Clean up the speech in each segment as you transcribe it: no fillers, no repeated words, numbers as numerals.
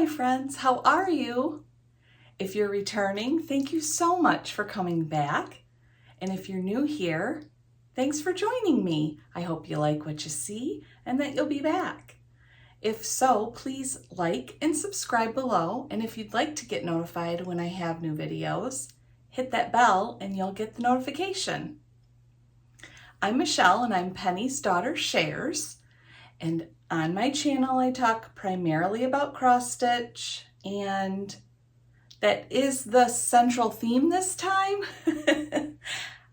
my friends, how are you? If you're returning, thank you so much for coming back. And if you're new here, thanks for joining me. I hope you like what you see and that you'll be back. If so, please like and subscribe below. And if you'd like to get notified when I have new videos, hit that bell and you'll get the notification. I'm Michelle and I'm Penny's Daughter Shares. And on my channel, I talk primarily about cross stitch, and that is the central theme this time.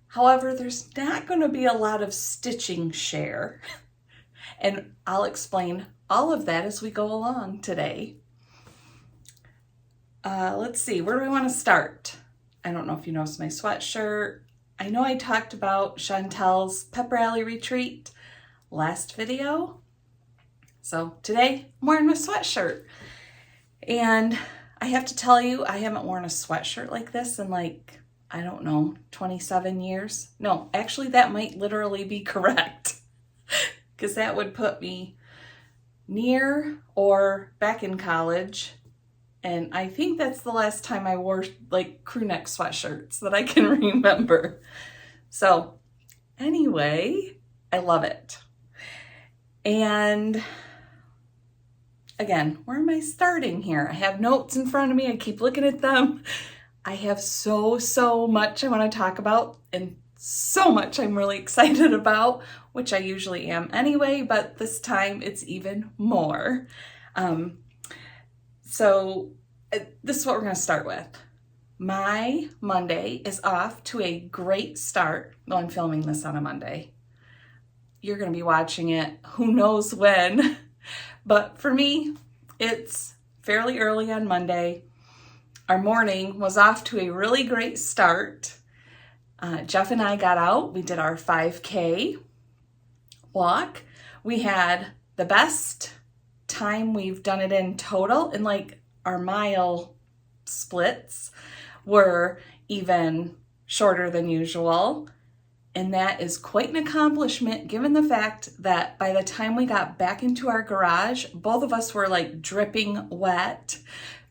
However, there's not going to be a lot of stitching share, and I'll explain all of that as we go along today. Let's see, where do we want to start? I don't know if you noticed my sweatshirt. I know I talked about Chantel's pep rally retreat last video. So today I'm wearing my sweatshirt, and I have to tell you, I haven't worn a sweatshirt like this in like, I don't know, 27 years. No, actually that might literally be correct because that would put me near or back in college. And I think that's the last time I wore like crew neck sweatshirts that I can remember. So anyway, I love it. And again, where am I starting here? I have notes in front of me. I keep looking at them. I have so much I want to talk about, and so much I'm really excited about, which I usually am anyway, but this time it's even more. So this is what we're going to start with. My Monday is off to a great start. Well, I'm filming this on a Monday. You're going to be watching it who knows when. But for me, it's fairly early on Monday. Our morning was off to a really great start. Jeff and I got out. We did our 5K walk. We had the best time we've done it in total, and like our mile splits were even shorter than usual. And that is quite an accomplishment given the fact that by the time we got back into our garage, both of us were like dripping wet,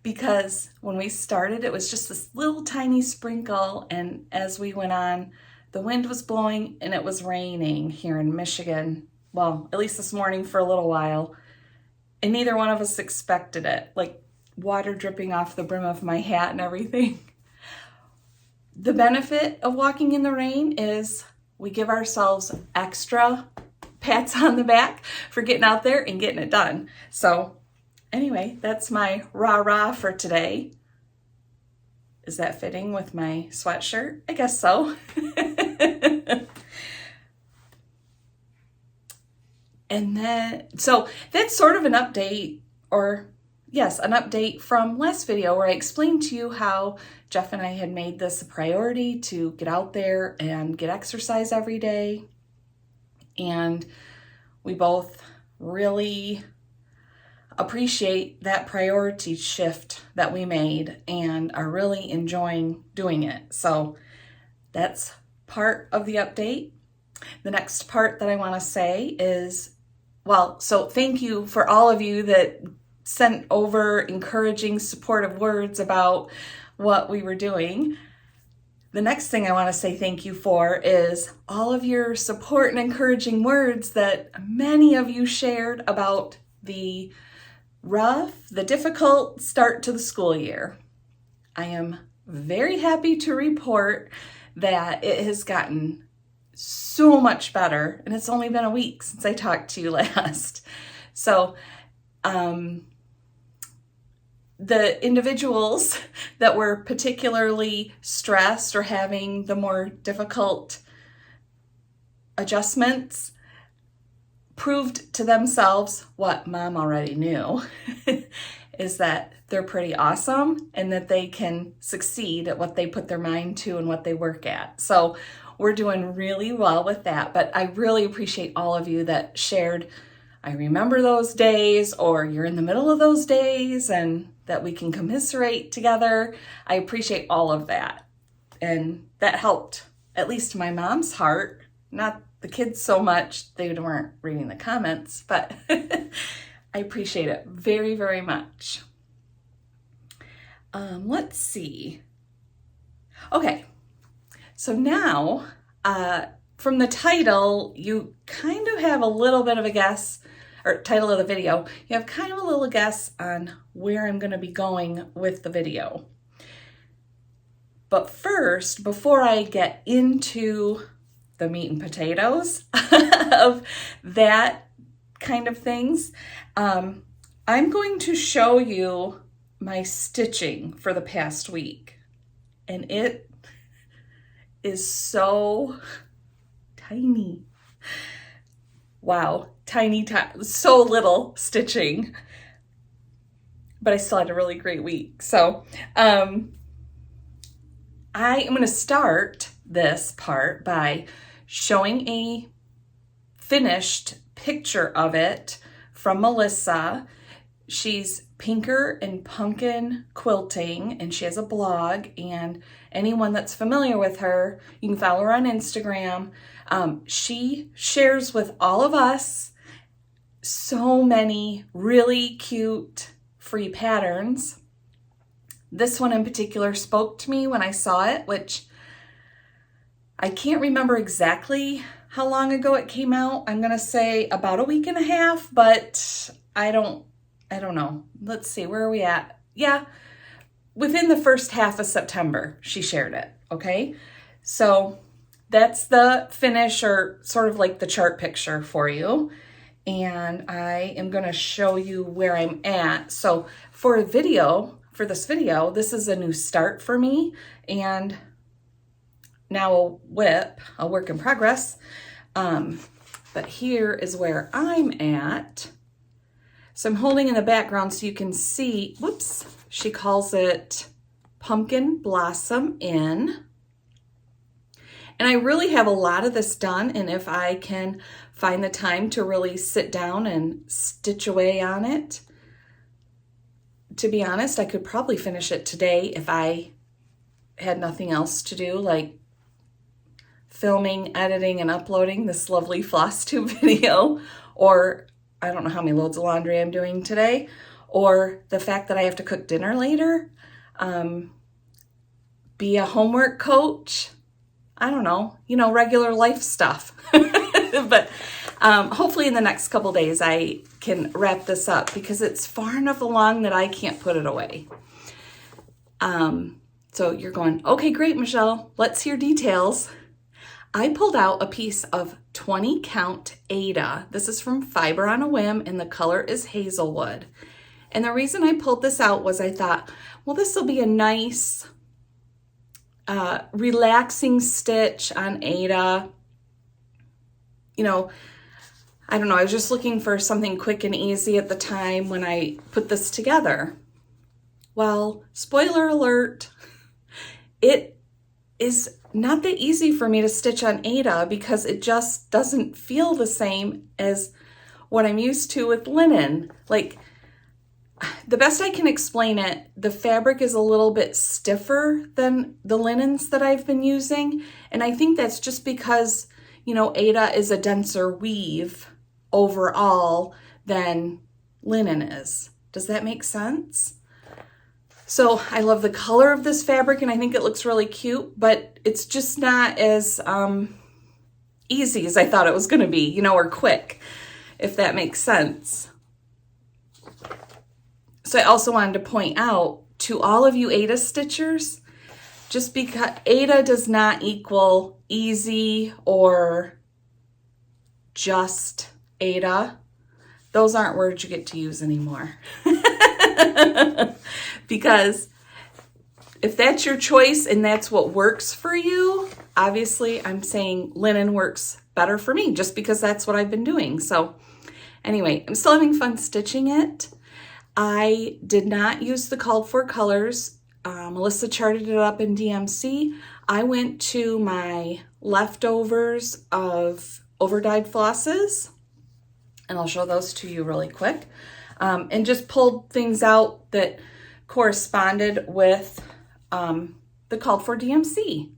because when we started, it was just this little tiny sprinkle. And as we went on, the wind was blowing and it was raining here in Michigan. Well, at least this morning for a little while. And neither one of us expected it, like water dripping off the brim of my hat and everything. The benefit of walking in the rain is we give ourselves extra pats on the back for getting out there and getting it done. So anyway, that's my rah-rah for today. Is that fitting with my sweatshirt? I guess so. And then, so that's sort of an update, or yes, an update from last video where I explained to you how Jeff and I had made this a priority to get out there and get exercise every day. And we both really appreciate that priority shift that we made and are really enjoying doing it. So that's part of the update. The next part that I want to say is, well, so thank you for all of you that sent over encouraging, supportive words about what we were doing. The next thing I want to say thank you for is all of your support and encouraging words that many of you shared about the difficult start to the school year. I am very happy to report that it has gotten so much better, and it's only been a week since I talked to you last. So, the individuals that were particularly stressed or having the more difficult adjustments proved to themselves what Mom already knew, is that they're pretty awesome and that they can succeed at what they put their mind to and what they work at. So we're doing really well with that, but I really appreciate all of you that shared, I remember those days, or you're in the middle of those days, and that we can commiserate together. I appreciate all of that. And that helped, at least my mom's heart, not the kids so much. They weren't reading the comments, but I appreciate it very, very much. Let's see. Okay, so now from the title, you kind of have a little bit of a guess, or title of the video, you have kind of a little guess on where I'm going to be going with the video. But first, before I get into the meat and potatoes of that kind of things, I'm going to show you my stitching for the past week. And it is so tiny. Wow, tiny, so little stitching. But I still had a really great week. So I am going to start this part by showing a finished picture of it from Melisa. She's pinkernpunkinquilting, and she has a blog, and anyone that's familiar with her, you can follow her on Instagram. She shares with all of us so many really cute free patterns. This one in particular spoke to me when I saw it, which I can't remember exactly how long ago it came out. I'm going to say about a week and a half, but I don't know. Let's see, where are we at? Yeah, within the first half of September, she shared it, okay? So that's the finish, or sort of like the chart picture for you. And I am going to show you where I'm at. So for this video, this is a new start for me, and now a work in progress. But here is where I'm at. So I'm holding in the background so you can see, whoops, she calls it Pumpkin Blossom In. And I really have a lot of this done, and if I can find the time to really sit down and stitch away on it, to be honest, I could probably finish it today if I had nothing else to do, like filming, editing, and uploading this lovely Flosstube video, or I don't know how many loads of laundry I'm doing today, or the fact that I have to cook dinner later, be a homework coach, I don't know, regular life stuff. But hopefully in the next couple days I can wrap this up, because it's far enough along that I can't put it away. So you're going, okay, great, Michelle, let's hear details. I pulled out a piece of 20 count Aida. This is from Fiber on a Whim, and the color is Hazelwood. And the reason I pulled this out was I thought, well, this will be a nice, relaxing stitch on Aida. I don't know, I was just looking for something quick and easy at the time when I put this together. Well, spoiler alert, it is not that easy for me to stitch on Aida, because it just doesn't feel the same as what I'm used to with linen. Like, the best I can explain it, the fabric is a little bit stiffer than the linens that I've been using. And I think that's just because, Aida is a denser weave overall than linen is. Does that make sense? So I love the color of this fabric, and I think it looks really cute, but it's just not as easy as I thought it was going to be, or quick, if that makes sense. So I also wanted to point out to all of you Aida stitchers, just because Aida does not equal easy or just Aida. Those aren't words you get to use anymore. Because if that's your choice and that's what works for you, obviously I'm saying linen works better for me, just because that's what I've been doing. So anyway, I'm still having fun stitching it. I did not use the called for colors. Melisa charted it up in DMC. I went to my leftovers of overdyed flosses, and I'll show those to you really quick, and just pulled things out that corresponded with the called for DMC,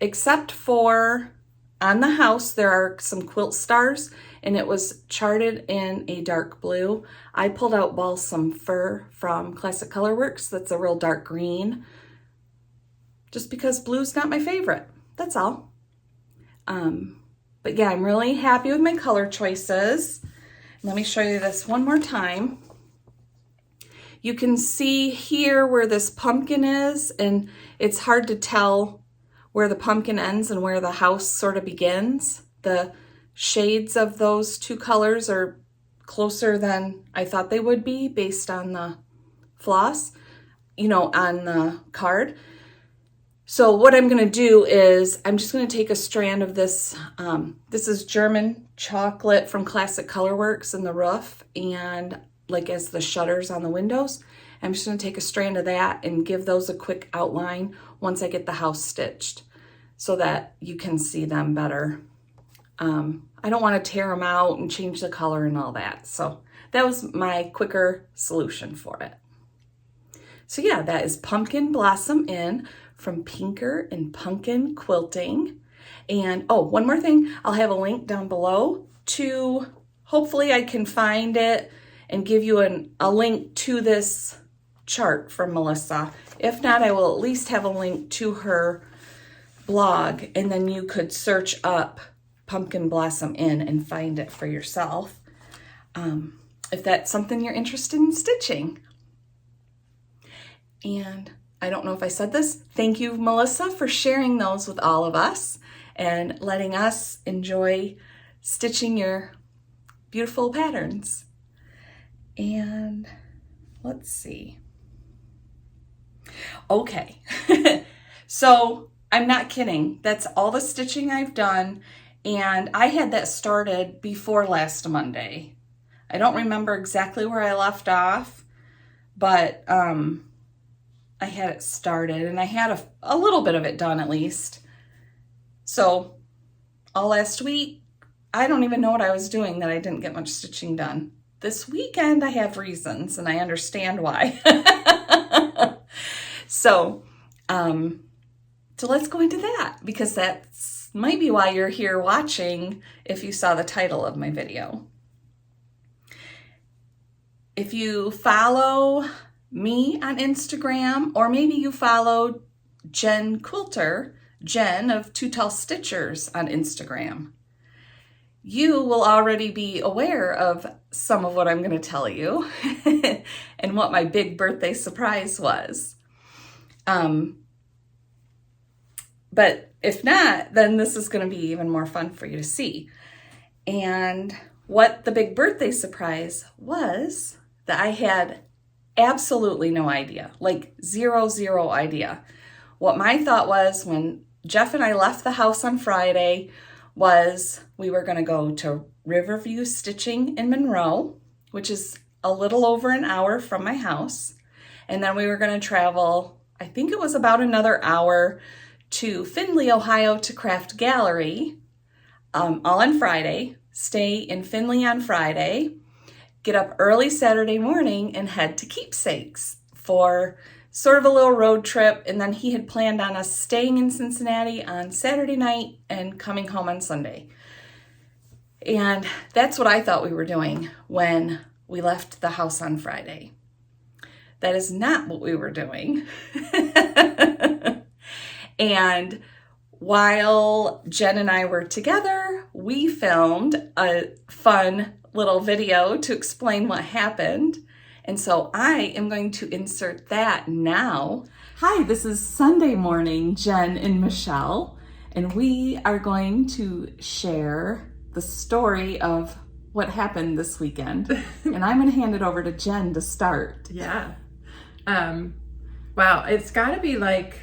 except for on the house, there are some quilt stars, and it was charted in a dark blue. I pulled out Balsam Fir from Classic Colorworks. That's a real dark green, just because blue's not my favorite. That's all. But yeah, I'm really happy with my color choices. Let me show you this one more time. You can see here where this pumpkin is, and it's hard to tell where the pumpkin ends and where the house sort of begins. The shades of those two colors are closer than I thought they would be based on the floss, you know, on the card. So what I'm going to do is I'm just going to take a strand of this. This is German chocolate from Classic Colorworks in the roof, and like as the shutters on the windows. I'm just going to take a strand of that and give those a quick outline once I get the house stitched so that you can see them better. I don't want to tear them out and change the color and all that. So that was my quicker solution for it. So yeah, that is Pumpkin Blossom In from pinkernpunkinquilting. And oh, one more thing, I'll have a link down below to, hopefully I can find it and give you a link to this chart from Melisa. If not, I will at least have a link to her blog, and then you could search up Pumpkin Blossom In and find it for yourself, if that's something you're interested in stitching. And I don't know if I said this, thank you, Melisa, for sharing those with all of us and letting us enjoy stitching your beautiful patterns. And let's see. Okay, so I'm not kidding. That's all the stitching I've done, and I had that started before last Monday. I don't remember exactly where I left off, but I had it started, and I had a little bit of it done at least. So all last week, I don't even know what I was doing that I didn't get much stitching done. This weekend, I have reasons, and I understand why. So let's go into that, because that's might be why you're here watching if you saw the title of my video. If you follow me on Instagram, or maybe you follow jenquilter, Jen of Two Tall Stitchers on Instagram, you will already be aware of some of what I'm going to tell you and what my big birthday surprise was. But if not, then this is going to be even more fun for you to see. And what the big birthday surprise was that I had absolutely no idea, like zero idea. What my thought was when Jeff and I left the house on Friday was we were going to go to Riverview Stitching in Monroe, which is a little over an hour from my house. And then we were going to travel, I think it was about another hour, to Findlay, Ohio to Craft Gallery, all on Friday, stay in Findlay on Friday, get up early Saturday morning and head to Keepsakes for sort of a little road trip. And then he had planned on us staying in Cincinnati on Saturday night and coming home on Sunday. And that's what I thought we were doing when we left the house on Friday. That is not what we were doing. And while Jen and I were together, we filmed a fun little video to explain what happened. And so I am going to insert that now. Hi, this is Sunday morning, Jen and Michelle, and we are going to share the story of what happened this weekend. And I'm going to hand it over to Jen to start. Yeah. Wow, it's got to be like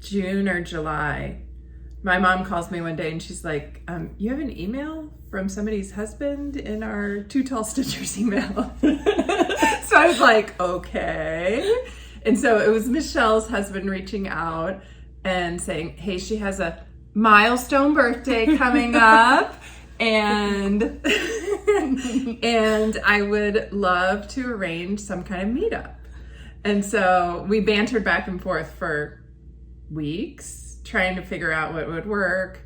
June or July. My mom calls me one day and she's like, you have an email from somebody's husband in our Two Tall Stitchers email. So I was like, okay. And so it was Michelle's husband reaching out and saying, hey, she has a milestone birthday coming up and and I would love to arrange some kind of meetup. And so we bantered back and forth for weeks trying to figure out what would work.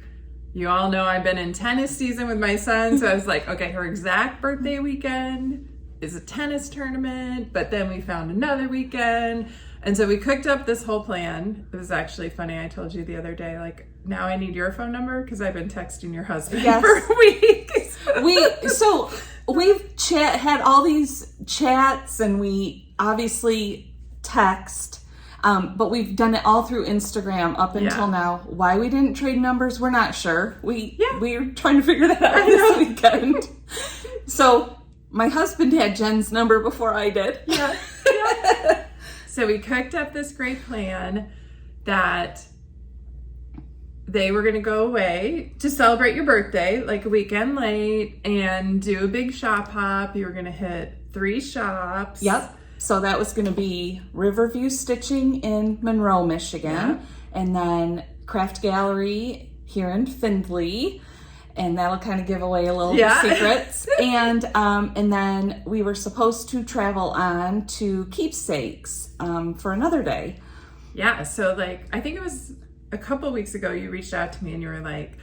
You all know I've been in tennis season with my son, so I was like, okay, her exact birthday weekend is a tennis tournament, but then we found another weekend. And so we cooked up this whole plan. It was actually funny. I told you the other day, like, now I need your phone number because I've been texting your husband for weeks. We've had all these chats, and we obviously text, but we've done it all through Instagram up until now. Why we didn't trade numbers, we're not sure. We're trying to figure that out this weekend. So my husband had Jen's number before I did. Yeah. So we cooked up this great plan that they were going to go away to celebrate your birthday, like a weekend late, and do a big shop hop. You were going to hit 3 shops. Yep. So that was going to be Riverview Stitching in Monroe, Michigan, and then Craft Gallery here in Findlay. And that'll kind of give away a little secrets. And then we were supposed to travel on to Keepsakes for another day. Yeah, so like, I think it was a couple weeks ago you reached out to me and you were like,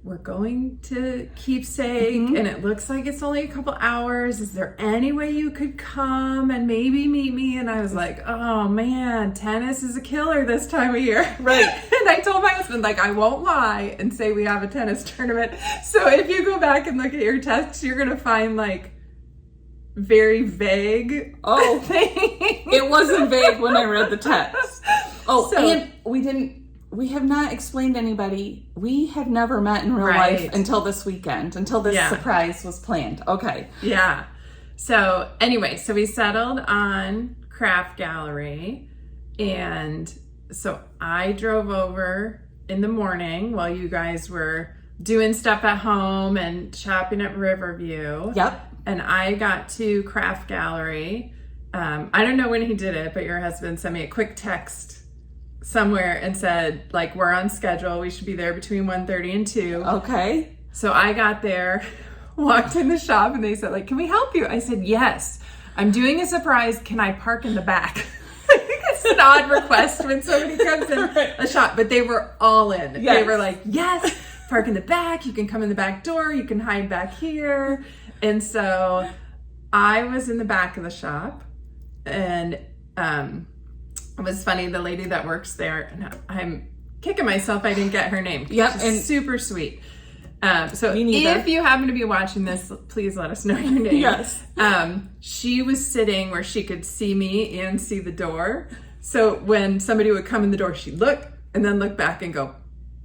we're going to Keepsake and it looks like it's only a couple hours. Is there any way you could come and maybe meet me? And I was like, oh man, tennis is a killer this time of year. Right. And I told my husband, like, I won't lie and say we have a tennis tournament. So if you go back and look at your texts, you're going to find like very vague things. It wasn't vague when I read the text. And we have not explained to anybody. We have never met in real life until this weekend, until this surprise was planned. Okay. Yeah. So anyway, so we settled on Craft Gallery, and so I drove over in the morning while you guys were doing stuff at home and shopping at Riverview. Yep. And I got to Craft Gallery. I don't know when he did it, but your husband sent me a quick text somewhere and said, like, we're on schedule. We should be there between 1:30 and 2. Okay. So I got there, walked in the shop, and they said, like, can we help you? I said, yes. I'm doing a surprise. Can I park in the back? I think it's an odd request when somebody comes in a shop, but they were all in. Yes. They were like, yes, park in the back. You can come in the back door. You can hide back here. And so I was in the back of the shop, and it was funny, the lady that works there, and I'm kicking myself I didn't get her name. Yep. And super sweet. So if you happen to be watching this, please let us know your name. Yes. She was sitting where she could see me and see the door. So when somebody would come in the door, she'd look and then look back and go.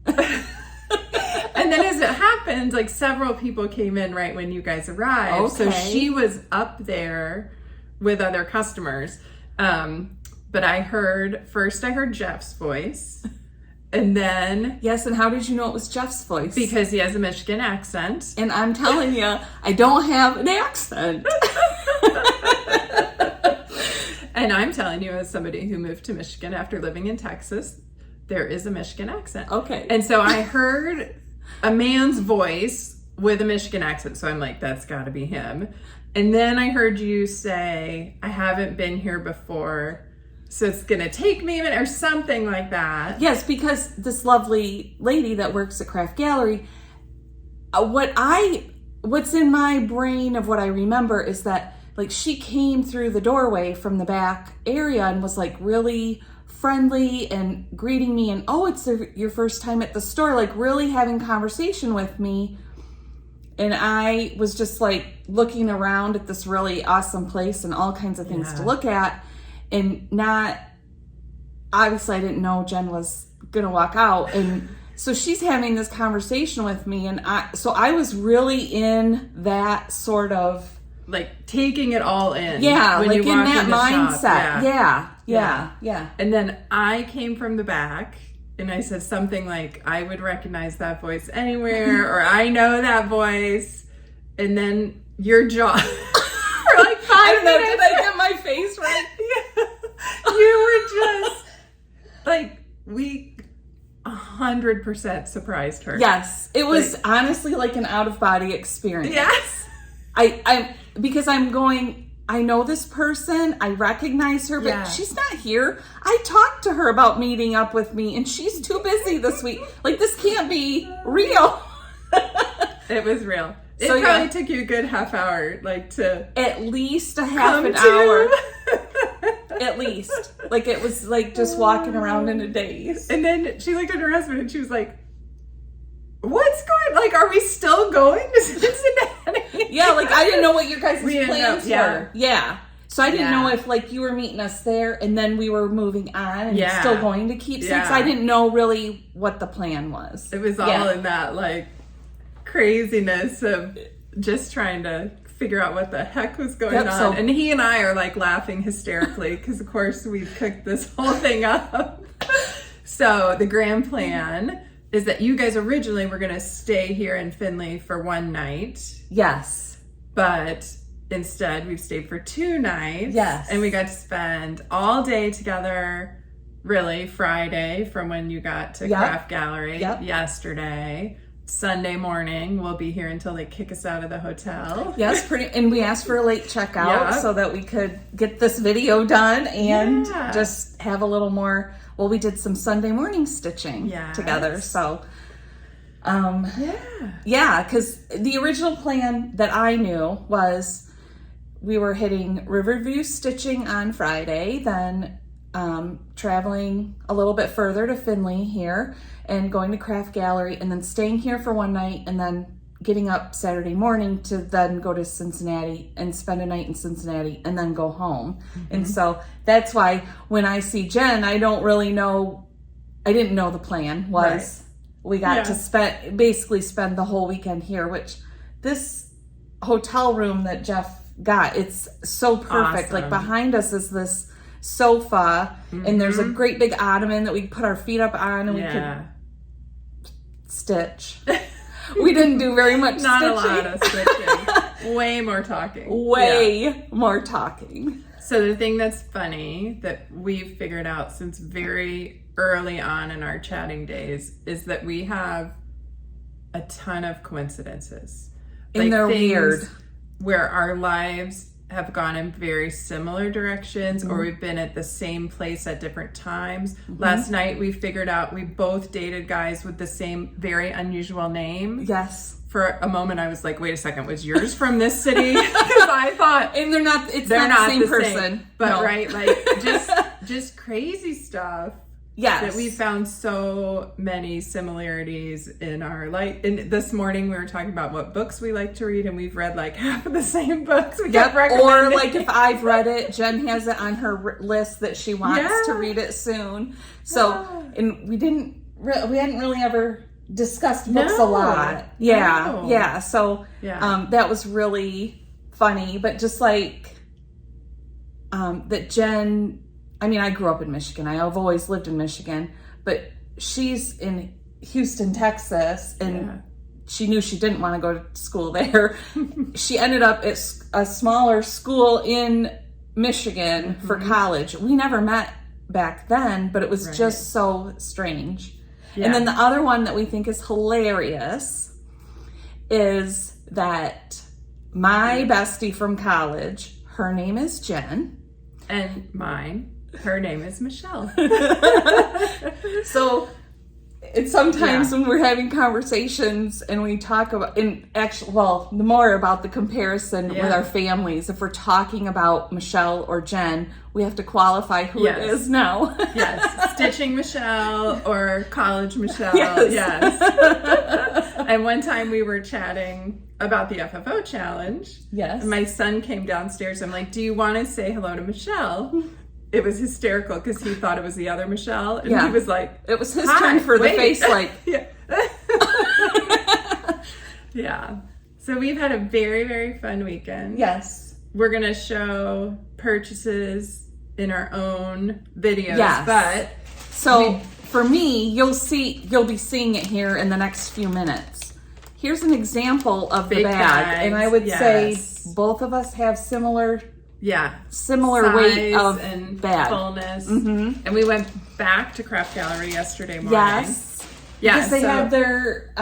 And then as it happened, like several people came in right when you guys arrived. Okay. So she was up there with other customers. But I heard Jeff's voice, and then... Yes, and how did you know it was Jeff's voice? Because he has a Michigan accent. And I'm telling you, I don't have an accent. And I'm telling you, as somebody who moved to Michigan after living in Texas, there is a Michigan accent. Okay. And so I heard a man's voice with a Michigan accent, so I'm like, that's got to be him. And then I heard you say, I haven't been here before, so it's going to take me a minute, or something like that. Yes, because this lovely lady that works at Craft Gallery, what's in my brain of what I remember is that, like, she came through the doorway from the back area and was, like, really friendly and greeting me, and, oh, it's your first time at the store, like, really having conversation with me. And I was just, like, looking around at this really awesome place and all kinds of things to look at. And obviously I didn't know Jen was going to walk out. And so she's having this conversation with me. And I was really in that sort of... like taking it all in. Yeah, when like you in walk that in the mindset. shop. Yeah. And then I came from the back and I said something like, I would recognize that voice anywhere, or I know that voice. And then your jaw... for like 5 minutes. Did I get my face right? Yeah. You were just like, we 100% surprised her. Yes. It was honestly like an out of body experience. Yes. I because I'm going, I know this person, I recognize her, but Yeah. she's not here. I talked to her about meeting up with me, and she's too busy this week. Like, this can't be real. It was real. It So, probably yeah. took you a good half hour, like, to At least a half come an to. hour. At least. Like, it was like just walking around in a daze. And then she looked at her husband and she was like, what's going, like, are we still going to Cincinnati? Yeah, like, I didn't know what your guys' We didn't plans know, yeah. were. Yeah. So I didn't Yeah. know if, like, you were meeting us there and then we were moving on and Yeah. still going to Keepsakes. Yeah. I didn't know really what the plan was. It was all in that, like, craziness of just trying to figure out what the heck was going Yep, on. so- And he and I are, like, laughing hysterically because, of course, we cooked this whole thing up. So the grand plan is that you guys originally were going to stay here in Findlay for one night, Yes. but instead we've stayed for 2 nights. Yes. And we got to spend all day together, really, Friday from when you got to Yep. Craft Gallery Yep. yesterday. Sunday morning, we'll be here until they kick us out of the hotel. Yes, and we asked for a late checkout Yeah. so that we could get this video done and Yeah. just have a little more. Well, we did some Sunday morning stitching Yes. together, so Yeah. yeah, because the original plan that I knew was we were hitting Riverview Stitching on Friday, then traveling a little bit further to Findlay here and going to Craft Gallery and then staying here for one night and then getting up Saturday morning to then go to Cincinnati and spend a night in Cincinnati and then go home. And so that's why when I see Jen, I didn't know the plan was we got to basically spend the whole weekend here, which this hotel room that Jeff got, it's so perfect. Awesome. Like behind us is this sofa and there's a great big ottoman that we could put our feet up on and we could stitch. We didn't do very much Not stitching. a lot of stitching. Way more talking. Way more talking. So the thing that's funny that we've figured out since very early on in our chatting days is that we have a ton of coincidences. And they're things weird. Where our lives have gone in very similar directions or we've been at the same place at different times. Last night we figured out we both dated guys with the same very unusual name. Yes. For a moment I was like, wait a second, was yours from this city? Because I thought And they're not the same person. but No. right, like just crazy stuff. Yes. That we found so many similarities in our life. And this morning we were talking about what books we like to read, and we've read like half of the same books. We kept Or recommending. like if I've read it, Jen has it on her list that she wants to read it soon. So, and we hadn't really ever discussed books a lot. Yeah, No. yeah. So, Yeah. that was really funny. But just like that, Jen. I mean, I grew up in Michigan. I've always lived in Michigan, but she's in Houston, Texas, and she knew she didn't want to go to school there. She ended up at a smaller school in Michigan for college. We never met back then, but it was just so strange. Yeah. And then the other one that we think is hilarious is that my bestie from college, her name is Jen. And mine, her name is Michelle. So it's sometimes when we're having conversations and we talk about, and actually, well, the more about the comparison with our families, if we're talking about Michelle or Jen, we have to qualify who it is now. Yes, Stitching Michelle or College Michelle. Yes. Yes. And one time we were chatting about the FFO challenge. Yes. And my son came downstairs. I'm like, do you want to say hello to Michelle? It was hysterical because he thought it was the other Michelle. And he was like, it was his "Hi, turn for wait." the face like. Yeah. Yeah. So we've had a very, very fun weekend. Yes. We're going to show purchases in our own videos. Yes. But So for me, you'll be seeing it here in the next few minutes. Here's an example of the Big bag. bags, And I would say yes. both of us have similar size weight of and bag. fullness. And we went back to Craft Gallery yesterday morning. Yes. Yeah, Because they so- had their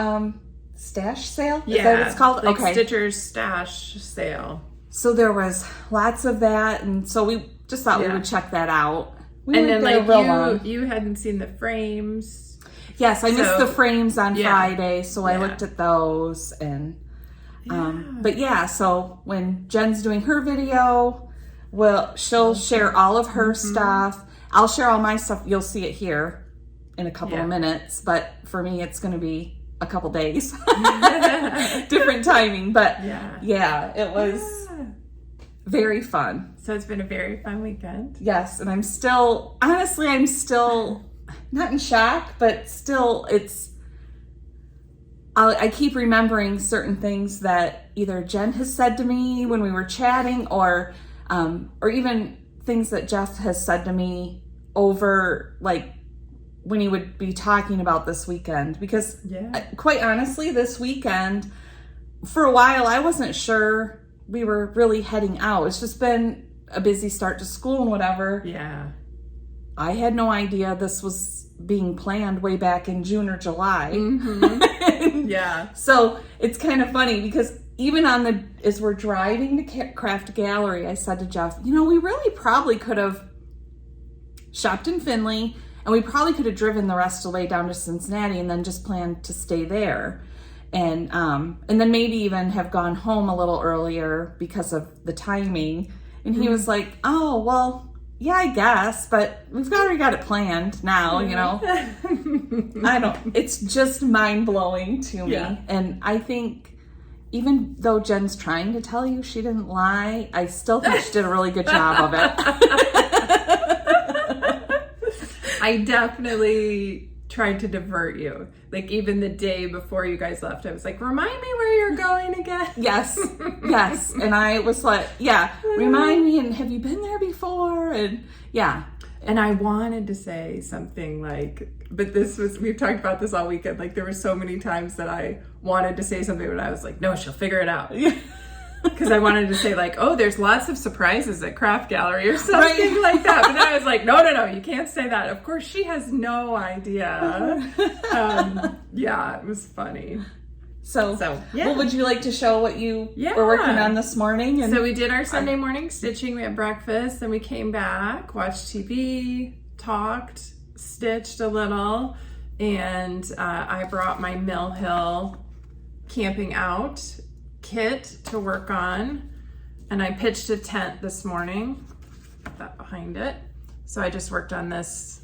stash sale? Is Yeah, that what it's called? like Okay. Stitcher's stash sale. So there was lots of that, and so we just thought we would check that out. We and went then there like you hadn't seen the frames. Yes, I missed the frames on Friday, so I Yeah. looked at those. And but yeah, so when Jen's doing her video, she'll share all of her stuff. I'll share all my stuff. You'll see it here in a couple of minutes, but for me it's going to be a couple days. Different timing, but yeah, it was very fun. So it's been a very fun weekend. Yes, and I'm still not in shock, but still I keep remembering certain things that either Jen has said to me when we were chatting, or even things that Jeff has said to me over, like, when he would be talking about this weekend. Because quite honestly, this weekend, for a while, I wasn't sure we were really heading out. It's just been a busy start to school and whatever. Yeah. I had no idea this was being planned way back in June or July. Yeah. So it's kind of funny because even as we're driving to Craft Gallery, I said to Jeff, we really probably could have shopped in Findlay, and we probably could have driven the rest of the way down to Cincinnati and then just planned to stay there. And then maybe even have gone home a little earlier because of the timing. And he was like, oh, well, yeah, I guess, but we've already got it planned now, it's just mind-blowing to me. Yeah. And I think even though Jen's trying to tell you she didn't lie, I still think she did a really good job of it. I definitely tried to divert you. Like, even the day before you guys left, I was like, remind me where you're going again. Yes. And I was like, remind me, and have you been there before? And And I wanted to say something like, but we've talked about this all weekend. Like, there were so many times that I wanted to say something, but I was like, no, she'll figure it out. Because I wanted to say, like, oh, there's lots of surprises at Craft Gallery or something like that. But then I was like, no, you can't say that. Of course, she has no idea. It was funny. So well, would you like to show what you were working on this morning? So we did our Sunday morning stitching. We had breakfast, then we came back, watched TV, talked, stitched a little, and I brought my Mill Hill Camping Out kit to work on, and I pitched a tent this morning. Put that behind it. So I just worked on this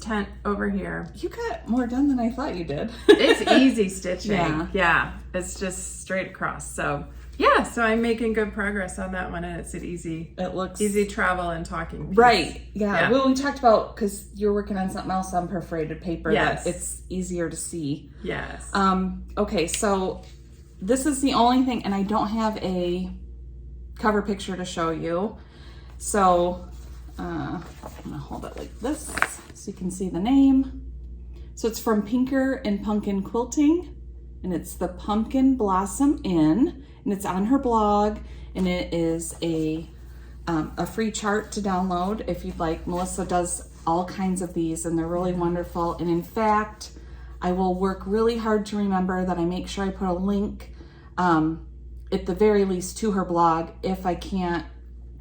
tent over here. You got more done than I thought you did. It's easy stitching. Yeah. It's just straight across. So so I'm making good progress on that one, and it's it looks easy travel and talking piece. Right. Yeah. Well, we talked about, because you're working on something else on perforated paper. Yes. That it's easier to see. Yes. Okay, so this is the only thing, and I don't have a cover picture to show you. So I'm gonna hold it like this so you can see the name. So it's from pinkernpunkinquilting, and it's the Pumpkin Blossom Inn, and it's on her blog, and it is a free chart to download if you'd like. Melisa does all kinds of these, and they're really wonderful. And in fact, I will work really hard to remember that I make sure I put a link at the very least to her blog if I can't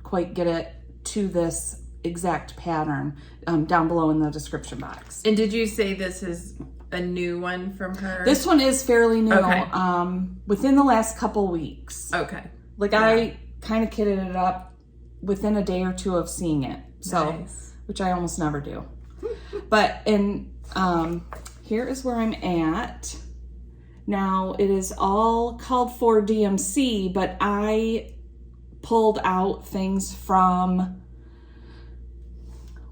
quite get it to this exact pattern down below in the description box. And did you say this is a new one from her? This one is fairly new. Okay. Within the last couple weeks. Okay. Like I kind of kitted it up within a day or two of seeing it. So, nice. Which I almost never do. But here is where I'm at. Now, it is all called for DMC, but I pulled out things from,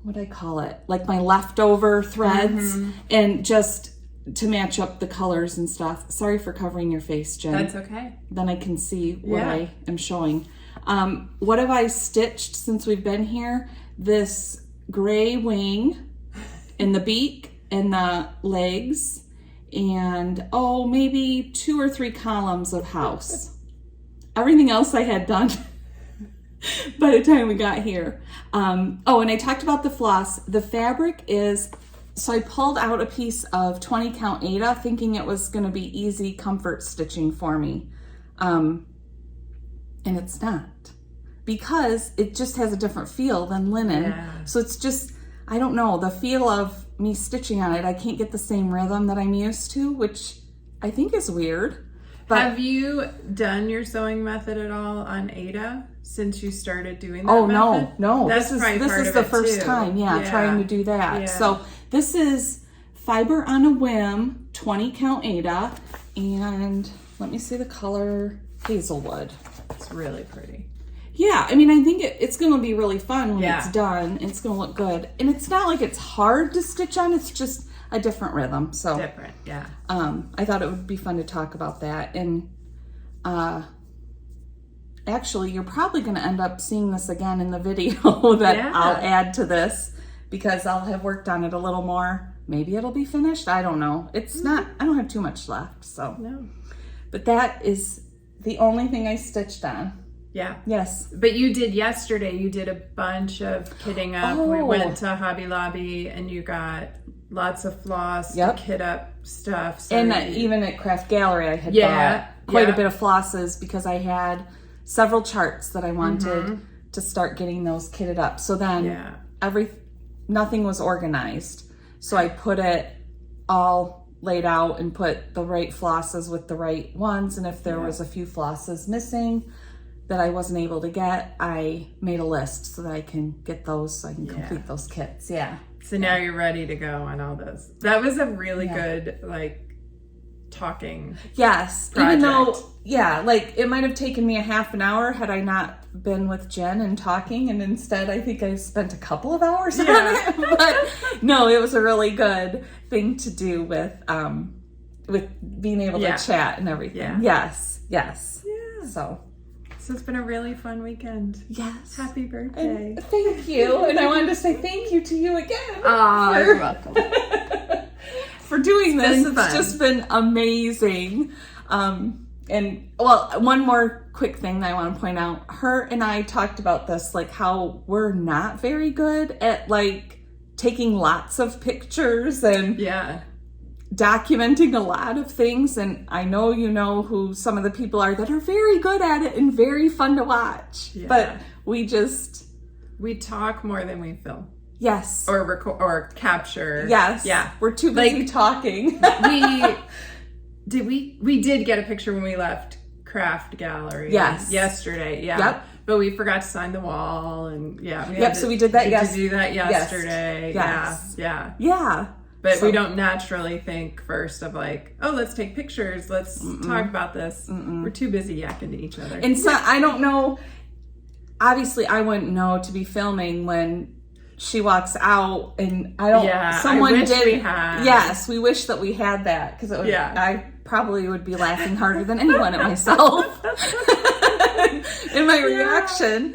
what do I call it? Like my leftover threads, and just to match up the colors and stuff. Sorry for covering your face, Jen. That's okay. Then I can see what I am showing. What have I stitched since we've been here? This gray wing and the beak and the legs, and maybe 2 or 3 columns of house. Everything else I had done by the time we got here. And I talked about the floss. The fabric is, so I pulled out a piece of 20 count Aida thinking it was going to be easy comfort stitching for me. and it's not. Because it just has a different feel than linen. Yeah. So it's just, I don't know, the feel of me stitching on it, I can't get the same rhythm that I'm used to, which I think is weird. But have you done your sewing method at all on Ada since you started doing that oh, method? no. That's this probably is part of the it first too. time, trying to do that. Yeah. So this is Fiber on a Whim, 20 count Ada, and let me see the color, Hazelwood. It's really pretty. Yeah, I mean, I think it's going to be really fun when Yeah. it's done. It's going to look good. And it's not like it's hard to stitch on. It's just a different rhythm. So Different, yeah. I thought it would be fun to talk about that. And actually, you're probably going to end up seeing this again in the video that Yeah. I'll add to this because I'll have worked on it a little more. Maybe it'll be finished. I don't know. It's not, I don't have too much left. So, No. but that is the only thing I stitched on. Yeah. Yes. But you did yesterday, you did a bunch of kitting up. We Oh. went to Hobby Lobby and you got lots of floss Yep. to kit up stuff. So And you- even at Craft Gallery, I had Yeah, bought quite yeah. a bit of flosses because I had several charts that I wanted Mm-hmm. to start getting those kitted up. So then Yeah. nothing was organized. So I put it all laid out and put the right flosses with the right ones. And if there was a few flosses missing that I wasn't able to get, I made a list so that I can get those, so I can complete those kits. Yeah. So now you're ready to go on all those. That was a really good, talking. Yes. Project. Even though, like it might have taken me a half an hour had I not been with Jen and talking, and instead I think I spent a couple of hours on it. But no, it was a really good thing to do with being able to chat and everything. Yeah. Yes. Yeah. So it's been a really fun weekend. yes. Happy birthday. And thank you. And I wanted to say thank you to you again. Oh, you're welcome. For doing this. been It's fun. just been amazing. And well, one more quick thing that I want to point out. Her and I talked about this, like how we're not very good at taking lots of pictures and Yeah. documenting a lot of things. And I know you know who some of the people are that are very good at it and very fun to watch. Yeah. But we talk more than we film. yes. Or record or capture. Yes. Yeah. We're too busy talking. We did get a picture when we left Craft Gallery. Yes. Yesterday. Yeah. Yep. But we forgot to sign the wall and So we did that to do that yesterday. Yes. Yeah. Yeah. But So- we don't naturally think first of let's take pictures. Let's talk about this. We're too busy yakking to each other. And so I don't know. Obviously, I wouldn't know to be filming when she walks out, and I don't. Yeah, someone I wish did. we had. Yes, we wish that we had that because it would. Yeah. I probably would be laughing harder than anyone at myself in my reaction.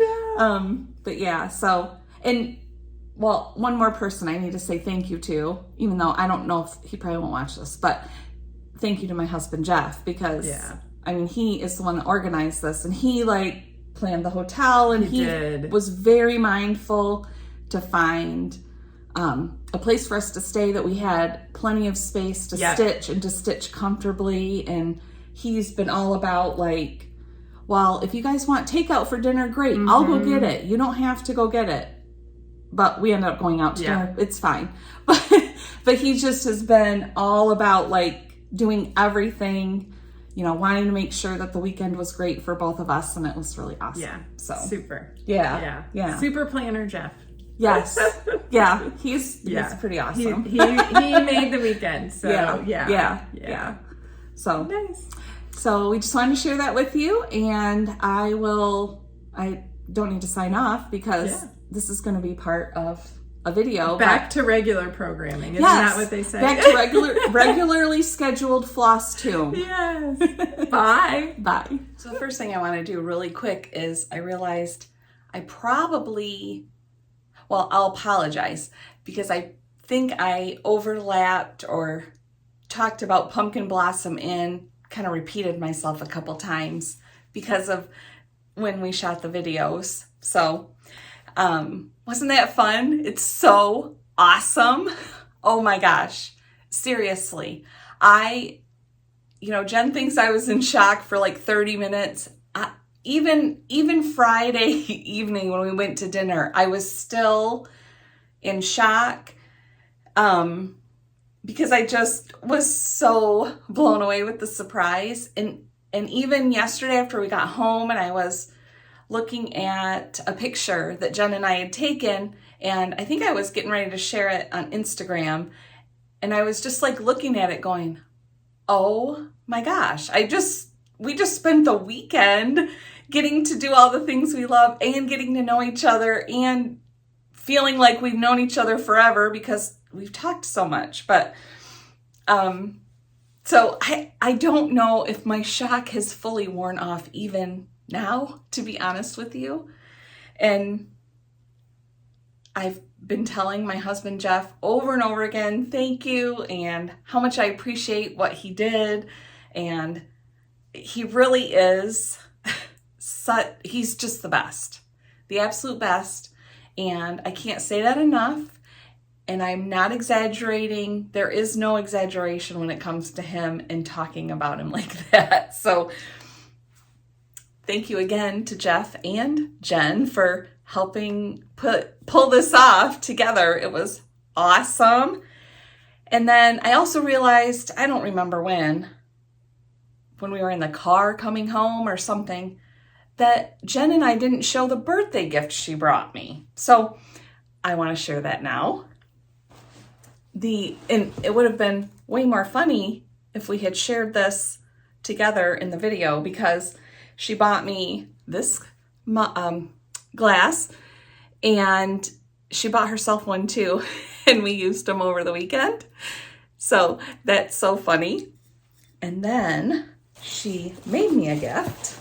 But yeah. So well, one more person I need to say thank you to, even though I don't know if he probably won't watch this, but thank you to my husband Jeff because I mean he is the one that organized this, and he planned the hotel, and he was very mindful to find a place for us to stay that we had plenty of space to stitch and to stitch comfortably. And he's been all about well, if you guys want takeout for dinner, great, I'll go get it. You don't have to go get it. But we ended up going out to dinner. It's fine. But he just has been all about doing everything, wanting to make sure that the weekend was great for both of us, and it was really awesome. Yeah. So Super. Yeah. Super planner Jeff. Yes. Yeah. He's pretty awesome. He made the weekend. So yeah. So nice. So we just wanted to share that with you, and I don't need to sign off because this is going to be part of a video. Back to regular programming. Isn't that what they say? Back to regularly scheduled Flosstube. Yes. Bye. Bye. So the first thing I want to do really quick is I realized I I'll apologize because I think I overlapped or talked about Pumpkin Blossom and kind of repeated myself a couple times because of when we shot the videos. So wasn't that fun? It's so awesome. Oh my gosh. Seriously. Jen thinks I was in shock for 30 minutes. even Friday evening when we went to dinner, I was still in shock because I just was so blown away with the surprise. And even yesterday after we got home and I was looking at a picture that Jen and I had taken, and I think I was getting ready to share it on Instagram, and I was just like looking at it going, oh my gosh, we just spent the weekend getting to do all the things we love and getting to know each other and feeling like we've known each other forever because we've talked so much. But so I don't know if my shock has fully worn off even now, to be honest with you. And I've been telling my husband Jeff over and over again, thank you, and how much I appreciate what he did. And he really is he's just the best, the absolute best. And I can't say that enough. And I'm not exaggerating. There is no exaggeration when it comes to him and talking about him like that. So thank you again to Jeff and Jen for helping pull this off together. It was awesome. And then I also realized, I don't remember when we were in the car coming home or something, that Jen and I didn't show the birthday gift she brought me. So I want to share that now. And it would have been way more funny if we had shared this together in the video, because she bought me this glass, and she bought herself one too, and we used them over the weekend. So that's so funny. And then she made me a gift,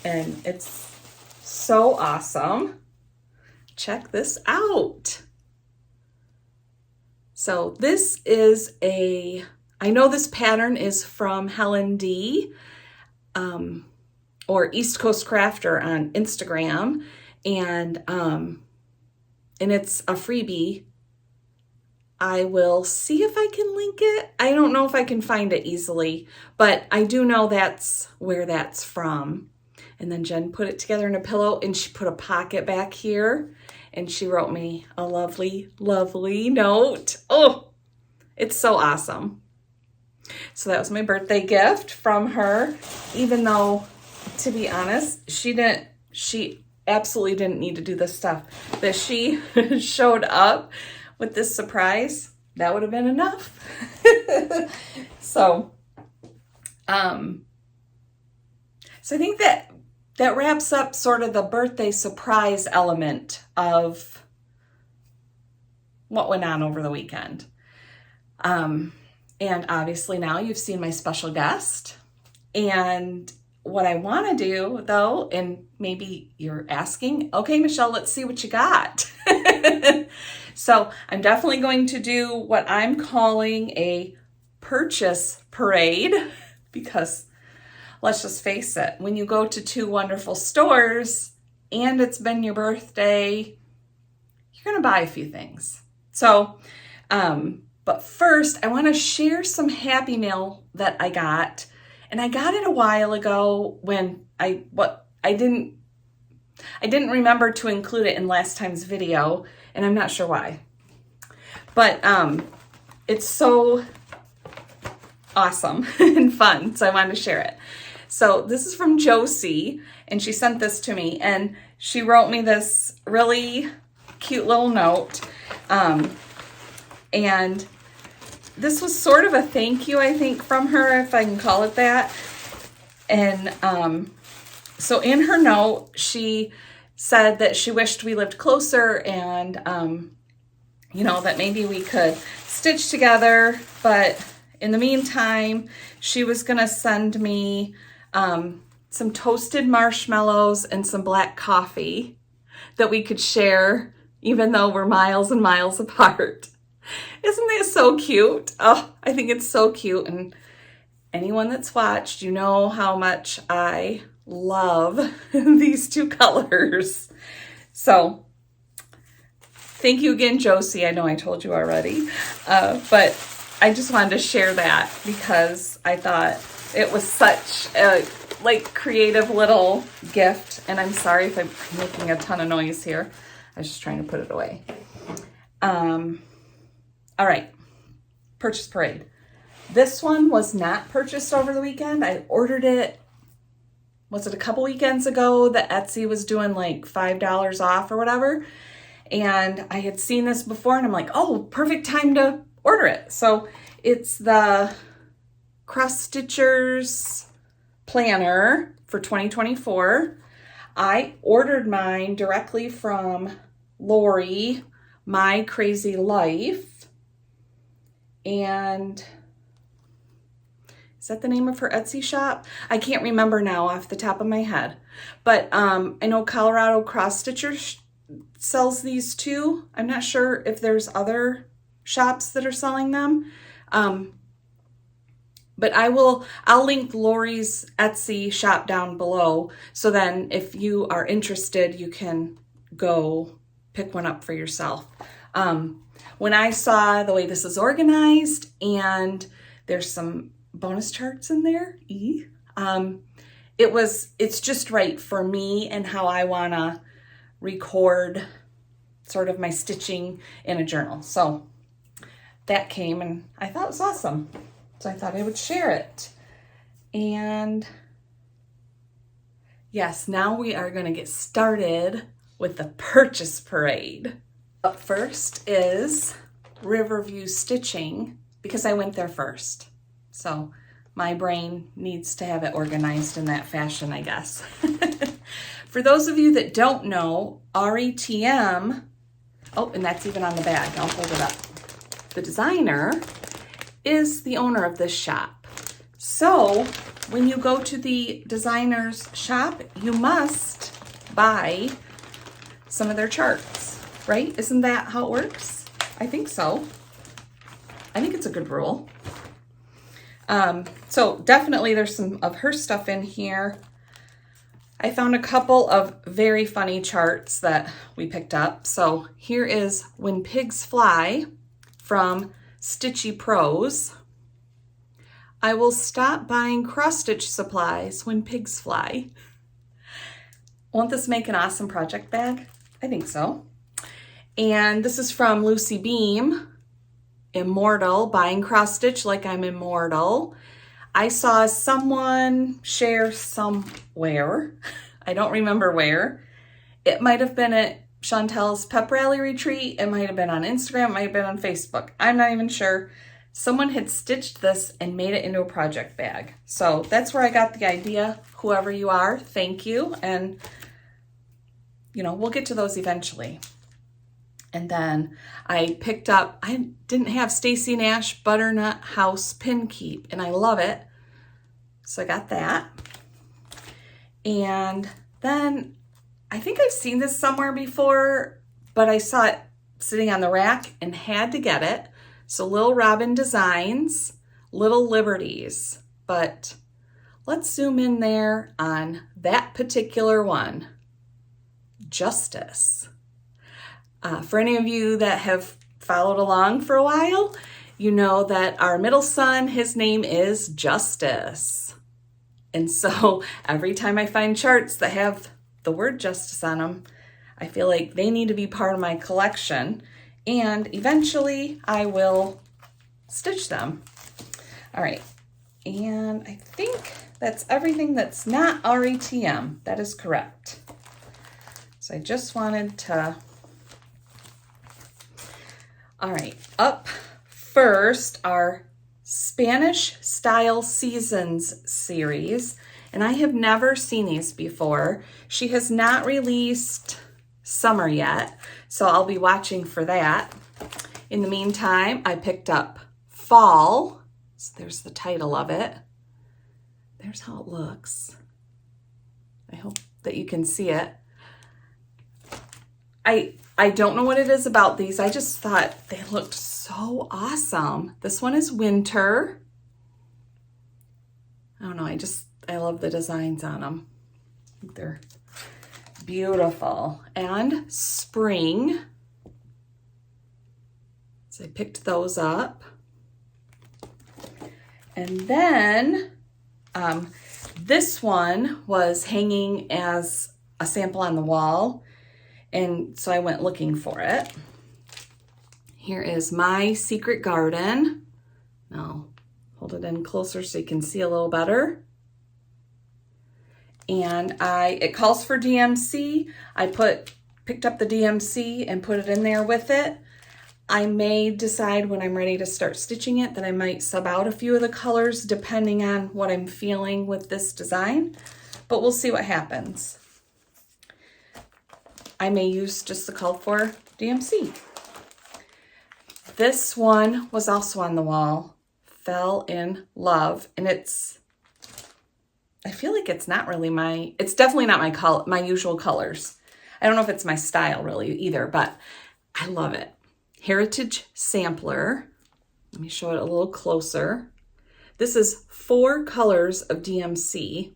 and it's so awesome. Check this out. So this is I know this pattern is from Helen D, or East Coast Crafter on Instagram, and it's a freebie. I will see if I can link it. I don't know if I can find it easily, but I do know that's where that's from. And then Jen put it together in a pillow, and she put a pocket back here, and she wrote me a lovely, lovely note. Oh, it's so awesome. So that was my birthday gift from her, even though, to be honest, she absolutely didn't need to do this stuff. That she showed up with this surprise, that would have been enough. So I think that wraps up sort of the birthday surprise element of what went on over the weekend. And obviously now you've seen my special guest. And what I want to do, though, and maybe you're asking, okay, Michelle, let's see what you got. So I'm definitely going to do what I'm calling a purchase parade, because let's just face it, when you go to two wonderful stores and it's been your birthday, you're going to buy a few things. So, but first I want to share some Happy Mail that I got. And I got it a while ago when I didn't remember to include it in last time's video, and I'm not sure why. But it's so awesome and fun, so I wanted to share it. So this is from Josie, and she sent this to me, and she wrote me this really cute little note. And this was sort of a thank you, I think, from her, if I can call it that. And so in her note, she said that she wished we lived closer, and that maybe we could stitch together. But in the meantime, she was going to send me some toasted marshmallows and some black coffee that we could share, even though we're miles and miles apart. Isn't that so cute? Oh, I think it's so cute. And anyone that's watched, you know how much I love these two colors. So thank you again, Josie. I know I told you already, but I just wanted to share that because I thought it was such a like creative little gift. And I'm sorry if I'm making a ton of noise here. I was just trying to put it away. All right, purchase parade. This one was not purchased over the weekend. I ordered it, was it a couple weekends ago that Etsy was doing like $5 off or whatever. And I had seen this before and I'm like, oh, perfect time to order it. So it's the Cross Stitchers planner for 2024. I ordered mine directly from Lori, My Crazy Life. And is that the name of her Etsy shop? I can't remember now off the top of my head. But I know Colorado Cross Stitchers sells these too. I'm not sure if there's other shops that are selling them. But I'll link Lori's Etsy shop down below. So then if you are interested, you can go pick one up for yourself. When I saw the way this is organized and there's some bonus charts in there, it's just right for me and how I want to record sort of my stitching in a journal. So that came and I thought it was awesome. So I thought I would share it. And yes, now we are going to get started with the purchase parade. Up first is Riverview Stitching because I went there first. So my brain needs to have it organized in that fashion, I guess. For those of you that don't know, RETM, oh, and that's even on the bag. I'll hold it up. The designer is the owner of this shop. So when you go to the designer's shop, you must buy some of their charts, right? Isn't that how it works? I think so. I think it's a good rule. So definitely there's some of her stuff in here. I found a couple of very funny charts that we picked up. So here is When Pigs Fly from Stitchy Pros. I will stop buying cross-stitch supplies when pigs fly. Won't this make an awesome project bag? I think so. And this is from Lucy Beam. Immortal, buying cross-stitch like I'm immortal. I saw someone share somewhere, I don't remember where. It might have been at Chantel's pep rally retreat. It might have been on Instagram. It might have been on Facebook. I'm not even sure. Someone had stitched this and made it into a project bag. So that's where I got the idea. Whoever you are, thank you. And, you know, we'll get to those eventually. And then I picked up, I didn't have Stacy Nash Butternut House Pin Keep, and I love it. So I got that. And then I think I've seen this somewhere before, but I saw it sitting on the rack and had to get it. So Little Robin Designs, Little Liberties. But let's zoom in there on that particular one, Justice. For any of you that have followed along for a while, you know that our middle son, his name is Justice. And so every time I find charts that have the word justice on them, I feel like they need to be part of my collection. And eventually I will stitch them. All right. And I think that's everything that's not RETM. That is correct. So I just wanted to... All right, up first, our Spanish Style Seasons series. And I have never seen these before. She has not released summer yet, so I'll be watching for that. In the meantime, I picked up Fall. So there's the title of it. There's how it looks. I hope that you can see it. I don't know what it is about these. I just thought they looked so awesome. This one is Winter. I don't know. I love the designs on them. I think they're beautiful. And Spring. So I picked those up. And then this one was hanging as a sample on the wall, and so I went looking for it. Here is My Secret Garden. Now, hold it in closer so you can see a little better. And it calls for DMC. I picked up the DMC and put it in there with it. I may decide when I'm ready to start stitching it that I might sub out a few of the colors depending on what I'm feeling with this design, but we'll see what happens. I may use just the called for DMC. This one was also on the wall, Fell in Love, and I feel like it's not really it's definitely not my usual colors. I don't know if it's my style really either, but I love it. Heritage Sampler. Let me show it a little closer. This is 4 colors of DMC.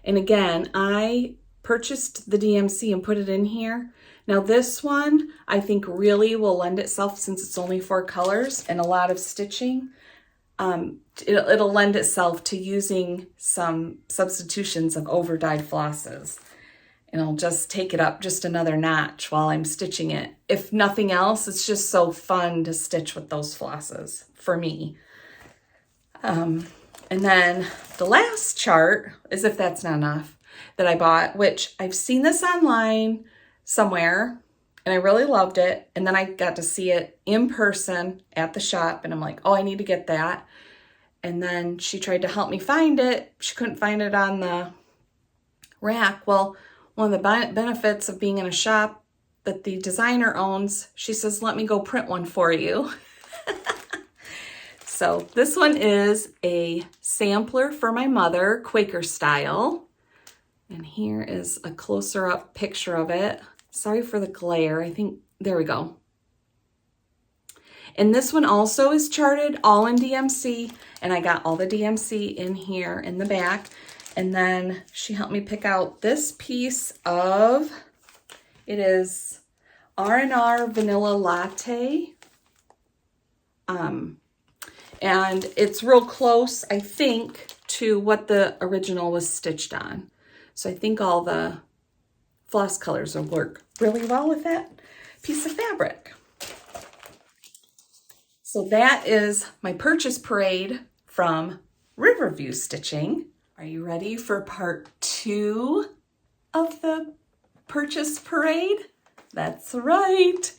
And again, I purchased the DMC and put it in here. Now this one, I think really will lend itself, since it's only 4 colors and a lot of stitching, it'll lend itself to using some substitutions of over-dyed flosses. And I'll just take it up just another notch while I'm stitching it. If nothing else, it's just so fun to stitch with those flosses for me. And then the last chart, as if that's not enough, that I bought, which I've seen this online somewhere, and I really loved it. And then I got to see it in person at the shop, and I'm like, oh, I need to get that. And then she tried to help me find it. She couldn't find it on the rack. Well, one of the benefits of being in a shop that the designer owns, she says, let me go print one for you. So this one is a sampler for my mother, Quaker style. And here is a closer up picture of it. Sorry for the glare. I think, there we go. And this one also is charted all in DMC, and I got all the DMC in here in the back. And then she helped me pick out this piece of, it is R&R Vanilla Latte. And it's real close, I think, to what the original was stitched on. So I think all the floss colors will work really well with that piece of fabric. So that is my purchase parade from Riverview Stitching. Are you ready for part 2 of the purchase parade? That's right,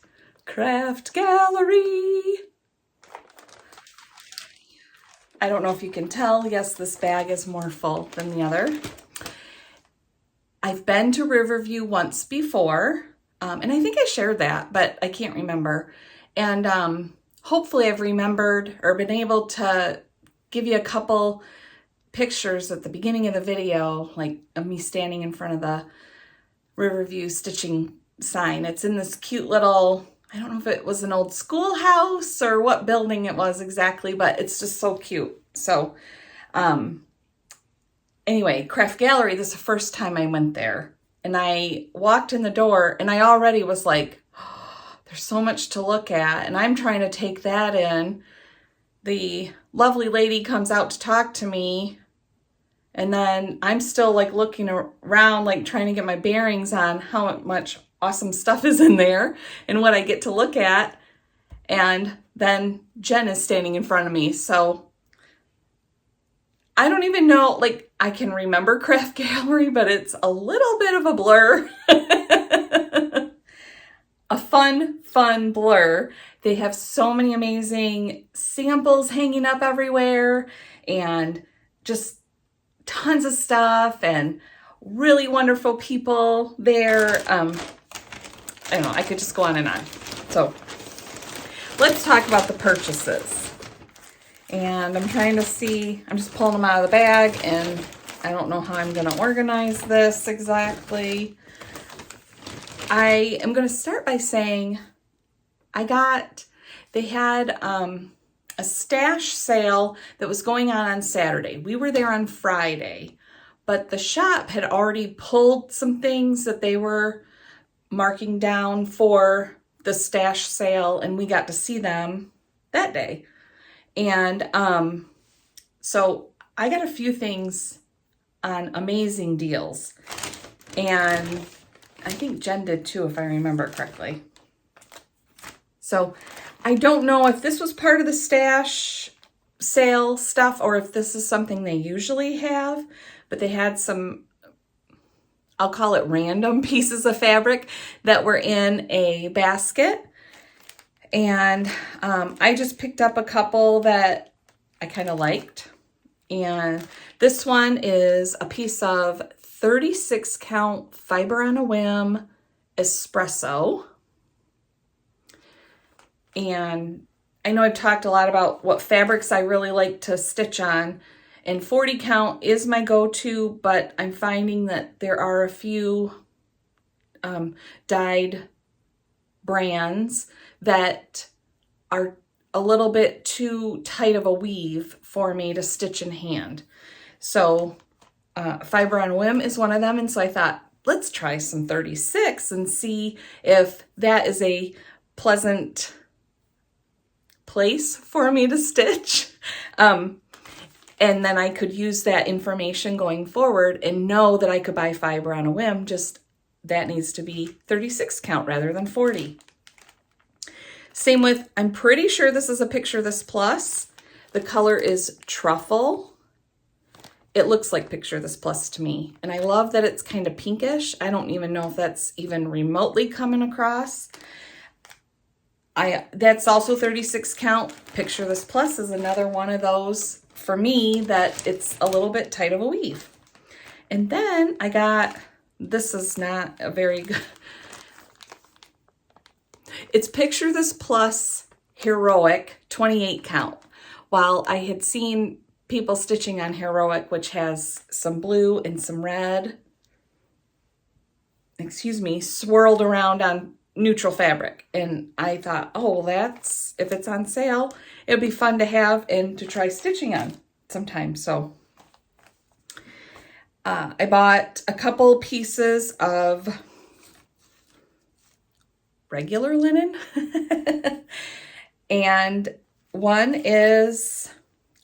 Craft Gallery. I don't know if you can tell, yes, this bag is more full than the other. I've been to Riverview once before, and I think I shared that, but I can't remember. And hopefully I've remembered or been able to give you a couple pictures at the beginning of the video, like of me standing in front of the Riverview Stitching sign. It's in this cute little, I don't know if it was an old schoolhouse or what building it was exactly, but it's just so cute. So anyway, Craft Gallery, this is the first time I went there. And I walked in the door and I already was like, oh, there's so much to look at. And I'm trying to take that in. The lovely lady comes out to talk to me. And then I'm still like looking around, like trying to get my bearings on how much awesome stuff is in there and what I get to look at. And then Jen is standing in front of me. So I don't even know, like I can remember Craft Gallery, but it's a little bit of a blur. A fun blur. They have so many amazing samples hanging up everywhere and just tons of stuff and really wonderful people there. I don't know, I could just go on and on. So let's talk about the purchases. And I'm trying to see, I'm just pulling them out of the bag and I don't know how I'm going to organize this exactly. I am going to start by saying they had a stash sale that was going on Saturday. We were there on Friday, but the shop had already pulled some things that they were marking down for the stash sale, and we got to see them that day. And So I got a few things on amazing deals, and I think Jen did too, if I remember correctly. So I don't know if this was part of the stash sale stuff or if this is something they usually have, but they had some, I'll call it random pieces of fabric that were in a basket. And I just picked up a couple that I kind of liked. And this one is a piece of 36 count fiber on a whim espresso. And I know I've talked a lot about what fabrics I really like to stitch on, and 40 count is my go-to, but I'm finding that there are a few dyed brands that are a little bit too tight of a weave for me to stitch in hand. So fiber on whim is one of them, and so I thought, let's try some 36 and see if that is a pleasant place for me to stitch. And then I could use that information going forward and know that I could buy fiber on a whim, just that needs to be 36 count rather than 40. Same with, I'm pretty sure this is a Picture This Plus. The color is Truffle. It looks like Picture This Plus to me. And I love that it's kind of pinkish. I don't even know if that's even remotely coming across. That's also 36 count. Picture This Plus is another one of those for me that it's a little bit tight of a weave. And then I got, this is not a very good, it's Picture This Plus Heroic 28 count. While I had seen people stitching on Heroic, which has some blue and some red, swirled around on neutral fabric. And I thought, oh, well, that's, if it's on sale, it'd be fun to have and to try stitching on sometime. So I bought a couple pieces of regular linen. And one is,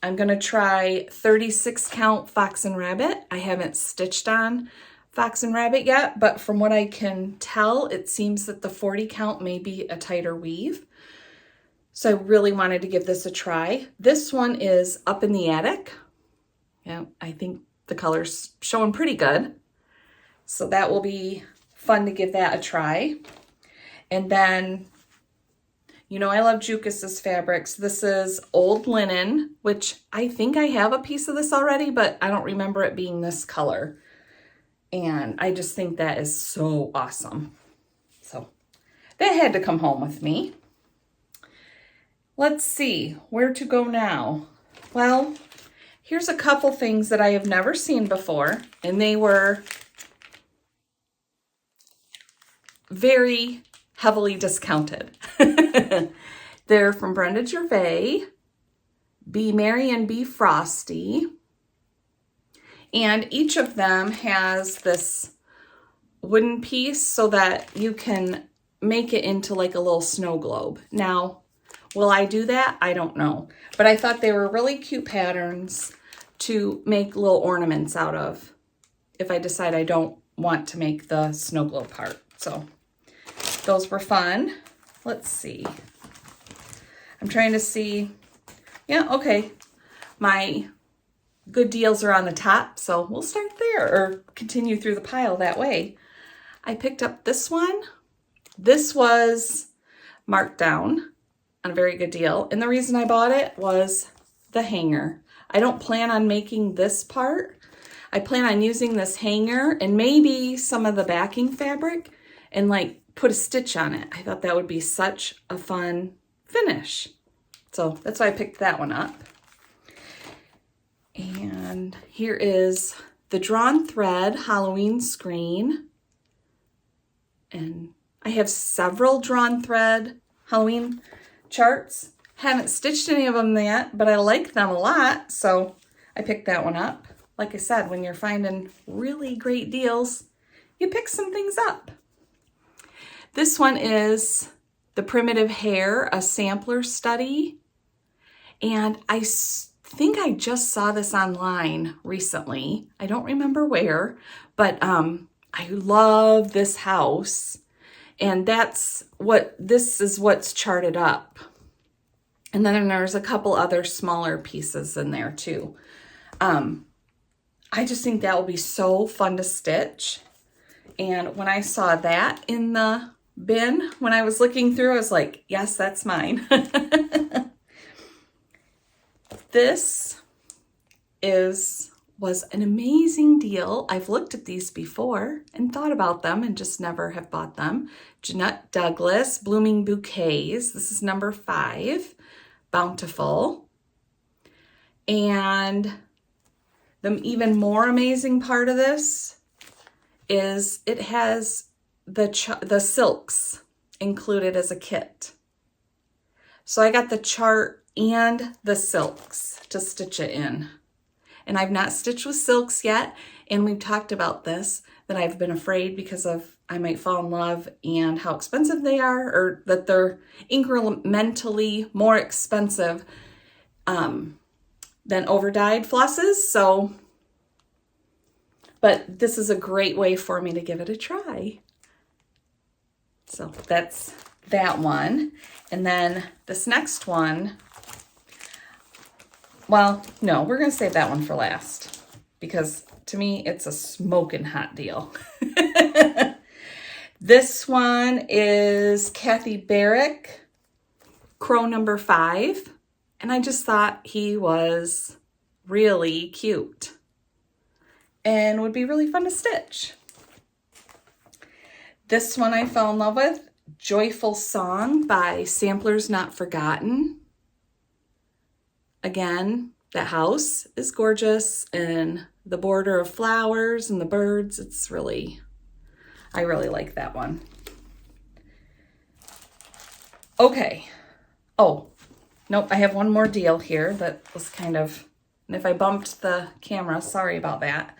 I'm going to try 36 count Fox and Rabbit. I haven't stitched on Fox and Rabbit yet, but from what I can tell, it seems that the 40 count may be a tighter weave. So I really wanted to give this a try. This one is Up in the Attic. Yeah, I think the color's showing pretty good. So that will be fun to give that a try. And then, you know, I love Jukus's fabrics. This is Old Linen, which I think I have a piece of this already, but I don't remember it being this color. And I just think that is so awesome. So that had to come home with me. Let's see, where to go now? Well, here's a couple things that I have never seen before, and they were very heavily discounted. They're from Brenda Gervais, Be Merry and Be Frosty. And each of them has this wooden piece so that you can make it into like a little snow globe. Now, will I do that? I don't know. But I thought they were really cute patterns to make little ornaments out of if I decide I don't want to make the snow globe part. So those were fun. Let's see. I'm trying to see. Yeah, okay. My good deals are on the top, so we'll start there or continue through the pile that way. I picked up this one. This was marked down on a very good deal, and the reason I bought it was the hanger. I don't plan on making this part. I plan on using this hanger and maybe some of the backing fabric and like put a stitch on it. I thought that would be such a fun finish. So that's why I picked that one up. And here is the Drawn Thread Halloween screen. And I have several Drawn Thread Halloween charts. Haven't stitched any of them yet, but I like them a lot, so I picked that one up. Like I said, when you're finding really great deals, you pick some things up. This one is The Primitive Hare, a sampler study. And I think I just saw this online recently. I don't remember where, but I love this house. And this is what's charted up. And then there's a couple other smaller pieces in there too. I just think that will be so fun to stitch. And when I saw that in the bin, when I was looking through, I was like, yes, that's mine. This was an amazing deal. I've looked at these before and thought about them and just never have bought them. Jeanette Douglas, Blooming Bouquets. This is number 5, Bountiful. And the even more amazing part of this is it has the silks included as a kit. So I got the chart and the silks to stitch it in. And I've not stitched with silks yet, and we've talked about this, that I've been afraid because of I might fall in love and how expensive they are, or that they're incrementally more expensive than over-dyed flosses. So, but this is a great way for me to give it a try. So that's that one. And then this next one, well, no, we're going to save that one for last because to me, it's a smoking hot deal. This one is Kathy Barrick, Crow number 5. And I just thought he was really cute and would be really fun to stitch. This one I fell in love with, Joyful Song by Samplers Not Forgotten. Again, that house is gorgeous, and the border of flowers and the birds, I really like that one. Okay. Oh, nope, I have one more deal here that was kind of, and if I bumped the camera, sorry about that.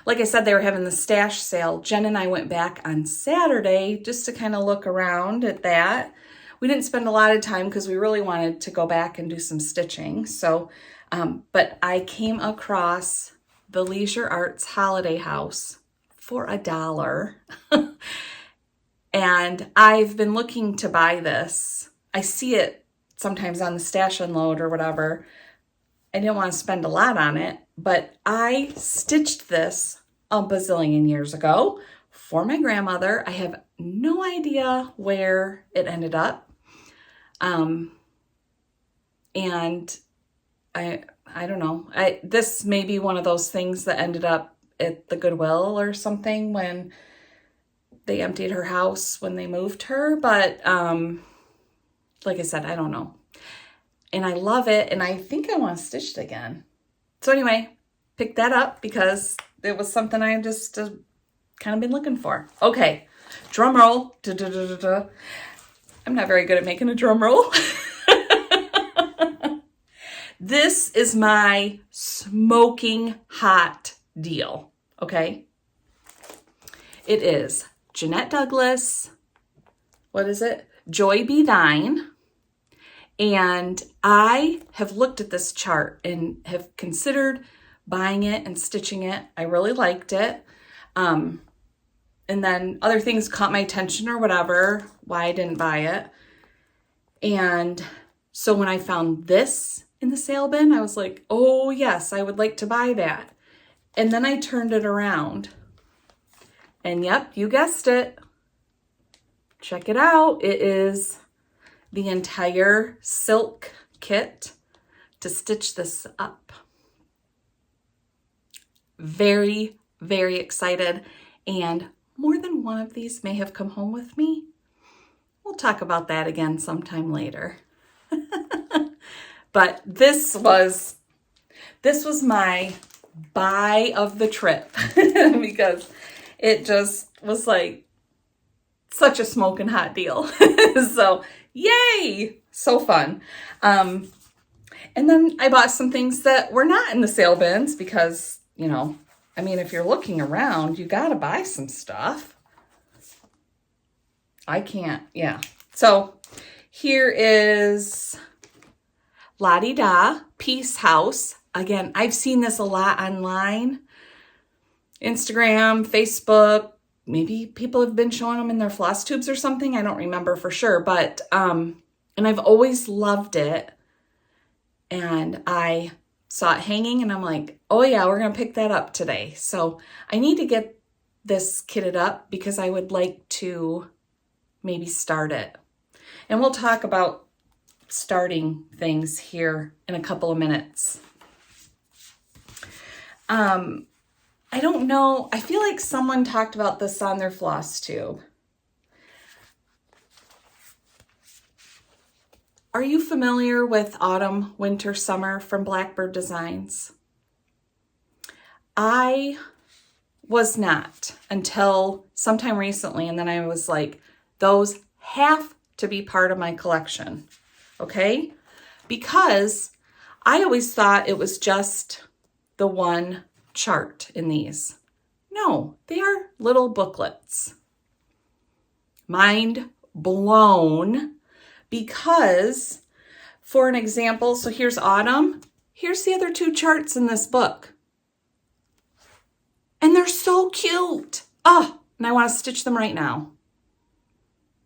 Like I said, they were having the stash sale. Jen and I went back on Saturday just to kind of look around at that. We didn't spend a lot of time because we really wanted to go back and do some stitching. So, but I came across the Leisure Arts Holiday House for $1. And I've been looking to buy this. I see it sometimes on the stash unload or whatever. I didn't want to spend a lot on it, but I stitched this a bazillion years ago for my grandmother. I have no idea where it ended up. And I don't know. This may be one of those things that ended up at the Goodwill or something when they emptied her house when they moved her. But like I said, I don't know. And I love it, and I think I want to stitch it again. So anyway, picked that up because it was something I just kind of been looking for. Okay, drum roll. I'm not very good at making a drum roll. This is my smoking hot deal, okay? It is Jeanette Douglas. What is it? Joy Be Thine. And I have looked at this chart and have considered buying it and stitching it. I really liked it. And then other things caught my attention or whatever, why I didn't buy it. And so when I found this in the sale bin, I was like, oh yes, I would like to buy that. And then I turned it around. And yep, you guessed it. Check it out. It is the entire silk kit to stitch this up. Very, very excited. And more than one of these may have come home with me. We'll talk about that again sometime later. But this was my buy of the trip because it just was like such a smoking hot deal. So yay, so fun. And then I bought some things that were not in the sale bins because, you know, I mean, if you're looking around, you got to buy some stuff. I can't, yeah. So here is La-di-da, Peace House. Again, I've seen this a lot online. Instagram, Facebook, maybe people have been showing them in their Flosstubes or something. I don't remember for sure, but, and I've always loved it. And I saw it hanging and I'm like, oh yeah, we're going to pick that up today. So I need to get this kitted up because I would like to maybe start it. And we'll talk about starting things here in a couple of minutes. I don't know. I feel like someone talked about this on their Flosstube. Are you familiar with Autumn, Winter, Summer from Blackbird Designs? I was not until sometime recently, and then I was like, those have to be part of my collection, okay? Because I always thought it was just the one chart in these. No, they are little booklets. Mind blown, because for an example, so here's Autumn, here's the other two charts in this book. And they're so cute. Oh, and I want to stitch them right now.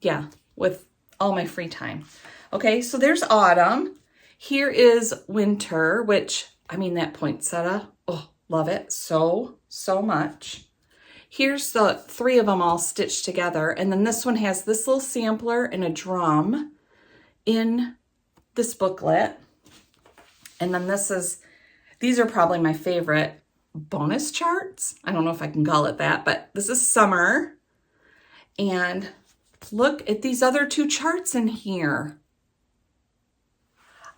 Yeah, with all my free time. Okay, so there's Autumn. Here is Winter, which, I mean, that poinsettia, oh, love it so much. Here's the three of them all stitched together. And then this one has this little sampler and a drum in this booklet. And then these are probably my favorite bonus charts. I don't know if I can call it that, but this is Summer. And look at these other two charts in here.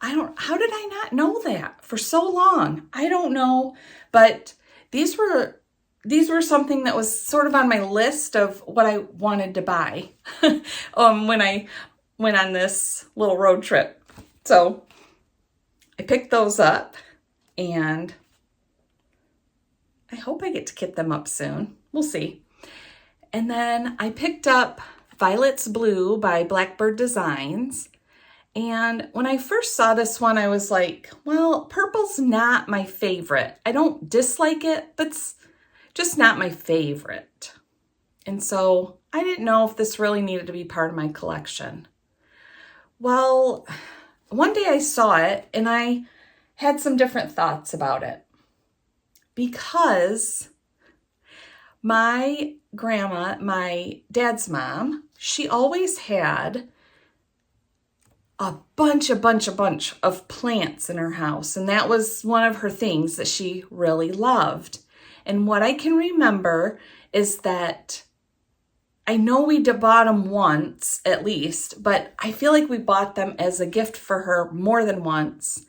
How did I not know that for so long? I don't know, but these were something that was sort of on my list of what I wanted to buy when I went on this little road trip. So I picked those up and I hope I get to kit them up soon. We'll see. And then I picked up Violet's Blue by Blackbird Designs. And when I first saw this one, I was like, well, purple's not my favorite. I don't dislike it, but it's just not my favorite. And so I didn't know if this really needed to be part of my collection. Well, one day I saw it and I had some different thoughts about it. Because my grandma, my dad's mom, she always had a bunch of plants in her house. And that was one of her things that she really loved. And what I can remember is that I know we bought them once at least, but I feel like we bought them as a gift for her more than once,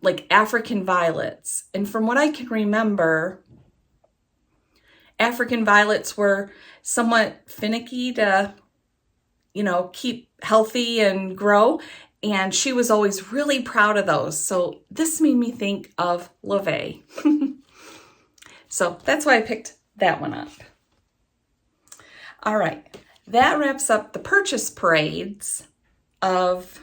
like African violets. And from what I can remember, African violets were somewhat finicky to, keep healthy and grow. And she was always really proud of those. So this made me think of LaVey. So that's why I picked that one up. All right, that wraps up the purchase parades of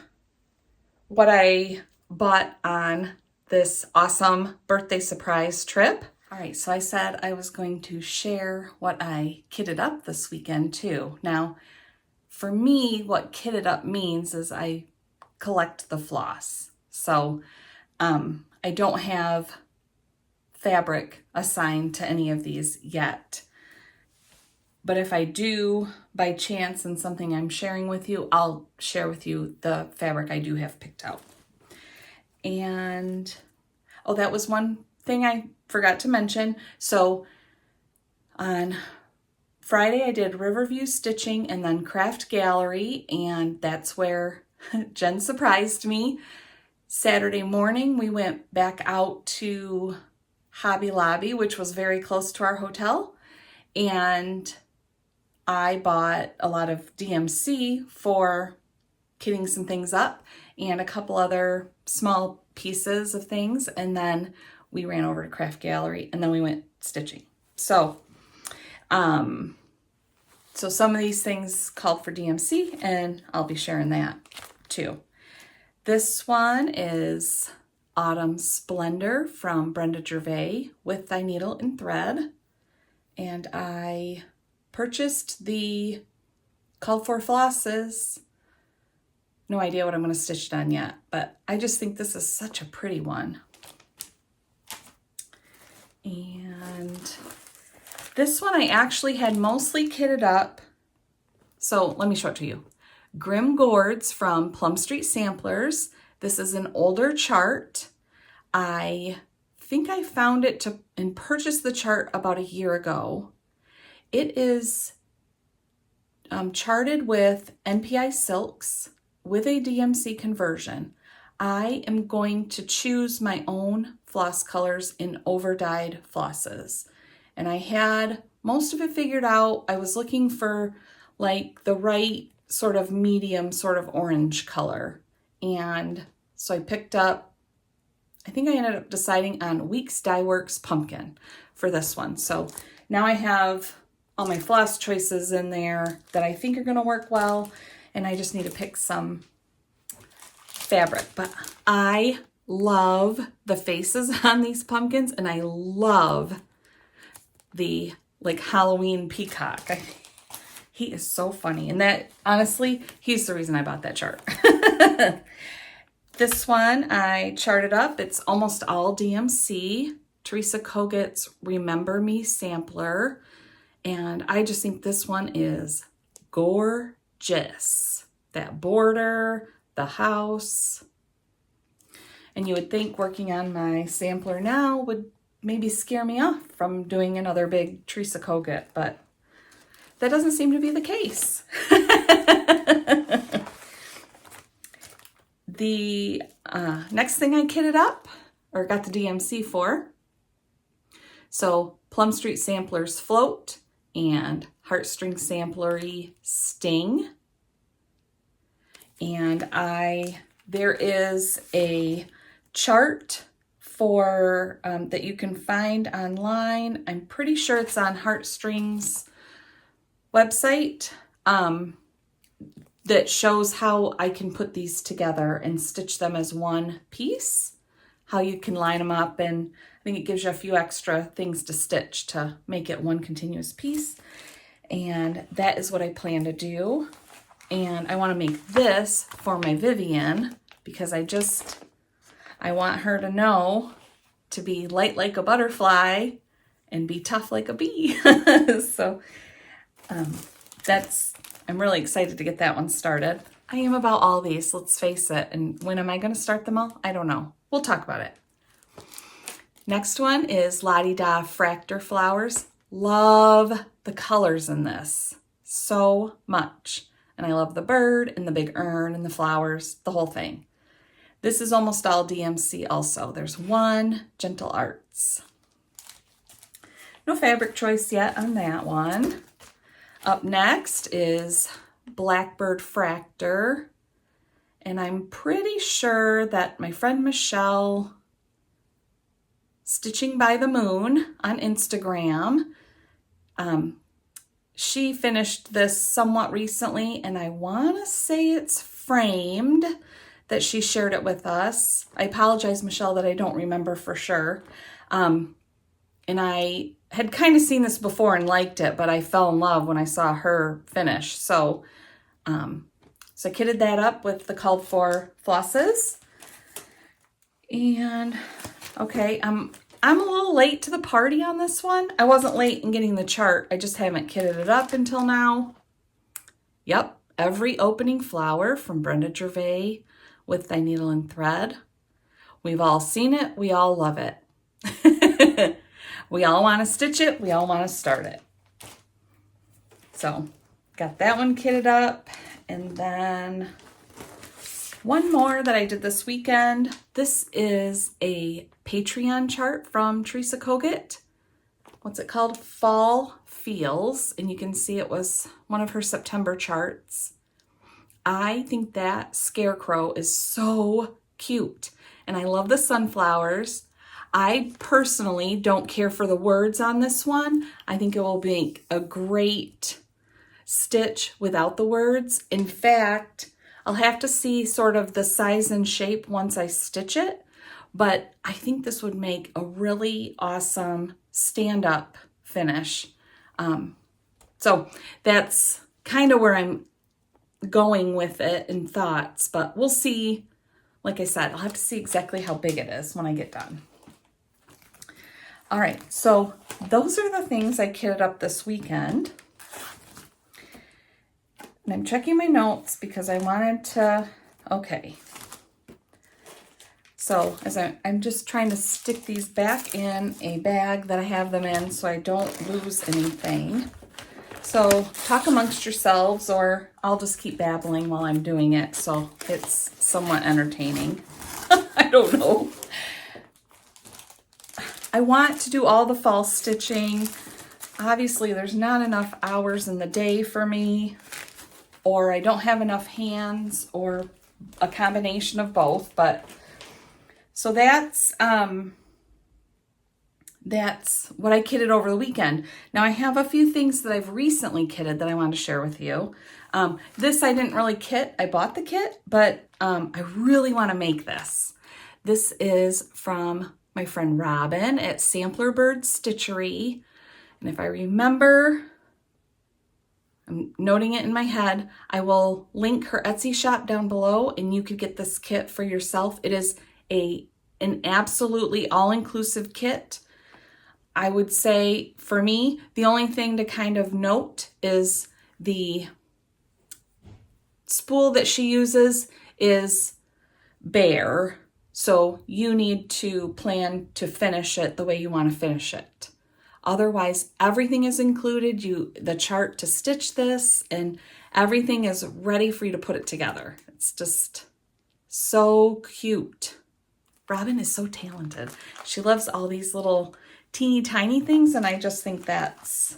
what I bought on this awesome birthday surprise trip. All right, so I said I was going to share what I kitted up this weekend too. Now, for me, what kitted up means is I collect the floss. So I don't have fabric assigned to any of these yet. But if I do, by chance, and something I'm sharing with you, I'll share with you the fabric I do have picked out. And, oh, that was one thing I forgot to mention. So on Friday, I did Riverview Stitching and then Craft Gallery, and that's where Jen surprised me. Saturday morning, we went back out to Hobby Lobby, which was very close to our hotel, and I bought a lot of DMC for kitting some things up and a couple other small pieces of things, and then we ran over to Craft Gallery and then we went stitching. So some of these things called for DMC, and I'll be sharing that too. This one is Autumn Splendor from Brenda Gervais with Thy Needle and Thread. And I purchased the called for flosses. No idea what I'm going to stitch it on yet, but I just think this is such a pretty one. And this one I actually had mostly kitted up. So let me show it to you. Grim Gourds from Plum Street Samplers. This is an older chart. I think I found it and purchased the chart about a year ago. It is charted with NPI silks with a DMC conversion. I am going to choose my own floss colors in over-dyed flosses. And I had most of it figured out. I was looking for like the right sort of medium sort of orange color. And so I picked up, I think I ended up deciding on Weeks Dye Works Pumpkin for this one. So now I have all my floss choices in there that I think are gonna work well. And I just need to pick some fabric. But I love the faces on these pumpkins, and I love the like Halloween peacock. He is so funny. And that, honestly, he's the reason I bought that chart. This one I charted up. It's almost all DMC. Teresa Kogut's Remember Me sampler. And I just think this one is gorgeous. That border, the house. And you would think working on my sampler now would maybe scare me off from doing another big Teresa Kogut, but that doesn't seem to be the case. The next thing I kitted up, or got the DMC for, so Plum Street Samplers Float and Heartstring Samplery Sting. And there is a chart for that you can find online. I'm pretty sure it's on Heartstring's website that shows how I can put these together and stitch them as one piece, how you can line them up, and I think it gives you a few extra things to stitch to make it one continuous piece. And that is what I plan to do. And I want to make this for my Vivian because I want her to know to be light like a butterfly and be tough like a bee. So I'm really excited to get that one started. I am about all these, let's face it. And when am I going to start them all? I don't know. We'll talk about it. Next one is La Di Da Fraktur Flowers. Love the colors in this so much. And I love the bird and the big urn and the flowers, the whole thing. This is almost all DMC also. There's one Gentle Arts. No fabric choice yet on that one. Up next is Blackbird Fraktur. And I'm pretty sure that my friend Michelle, Stitching by the Moon on Instagram, she finished this somewhat recently, and I want to say it's framed, that she shared it with us. I apologize, Michelle, that I don't remember for sure. And I had kind of seen this before and liked it, but I fell in love when I saw her finish. So I kitted that up with the called for flosses. And okay, I'm a little late to the party on this one. I wasn't late in getting the chart. I just haven't kitted it up until now. Yep, Every Opening Flower from Brenda Gervais with Thy Needle and Thread. We've all seen it. We all love it. We all want to stitch it. We all want to start it. So got that one kitted up. And then one more that I did this weekend. This is a Patreon chart from Teresa Kogut. What's it called? Fall Feels. And you can see it was one of her September charts. I think that scarecrow is so cute. And I love the sunflowers. I personally don't care for the words on this one. I think it will make a great stitch without the words. In fact, I'll have to see sort of the size and shape once I stitch it, but I think this would make a really awesome stand-up finish. So that's kind of where I'm going with it in thoughts, but we'll see. Like I said, I'll have to see exactly how big it is when I get done. All right, so those are the things I kitted up this weekend. And I'm checking my notes because I wanted to, okay. So as I'm just trying to stick these back in a bag that I have them in so I don't lose anything. So talk amongst yourselves, or I'll just keep babbling while I'm doing it so it's somewhat entertaining. I don't know. I want to do all the fall stitching. Obviously, there's not enough hours in the day for me, or I don't have enough hands, or a combination of both. But so that's what I kitted over the weekend. Now I have a few things that I've recently kitted that I want to share with you. This I didn't really kit. I bought the kit, but I really want to make this. This is from my friend Robin at Samplery Stitchery. And if I remember, I'm noting it in my head, I will link her Etsy shop down below and you could get this kit for yourself. It is an absolutely all-inclusive kit. I would say for me, the only thing to kind of note is the spool that she uses is bare. So you need to plan to finish it the way you want to finish it. Otherwise, everything is included. The chart to stitch this and everything is ready for you to put it together. It's just so cute. Robin is so talented. She loves all these little teeny tiny things, and I just think that's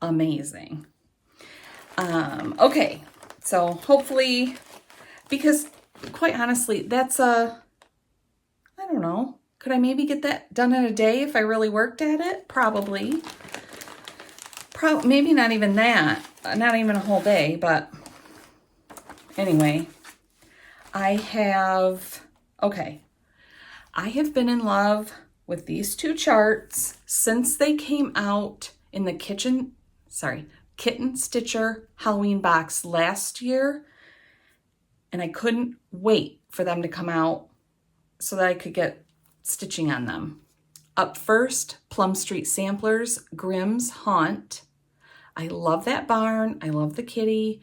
amazing. Okay, so hopefully, because quite honestly, that's I don't know, could I maybe get that done in a day if I really worked at it? Probably. Maybe not even that, not even a whole day, but anyway, I have been in love with these two charts since they came out in the Kitten Stitcher Halloween box last year, and I couldn't wait for them to come out so that I could get stitching on them. Up first, Plum Street Samplers, Grimm's Haunt. I love that barn. I love the kitty.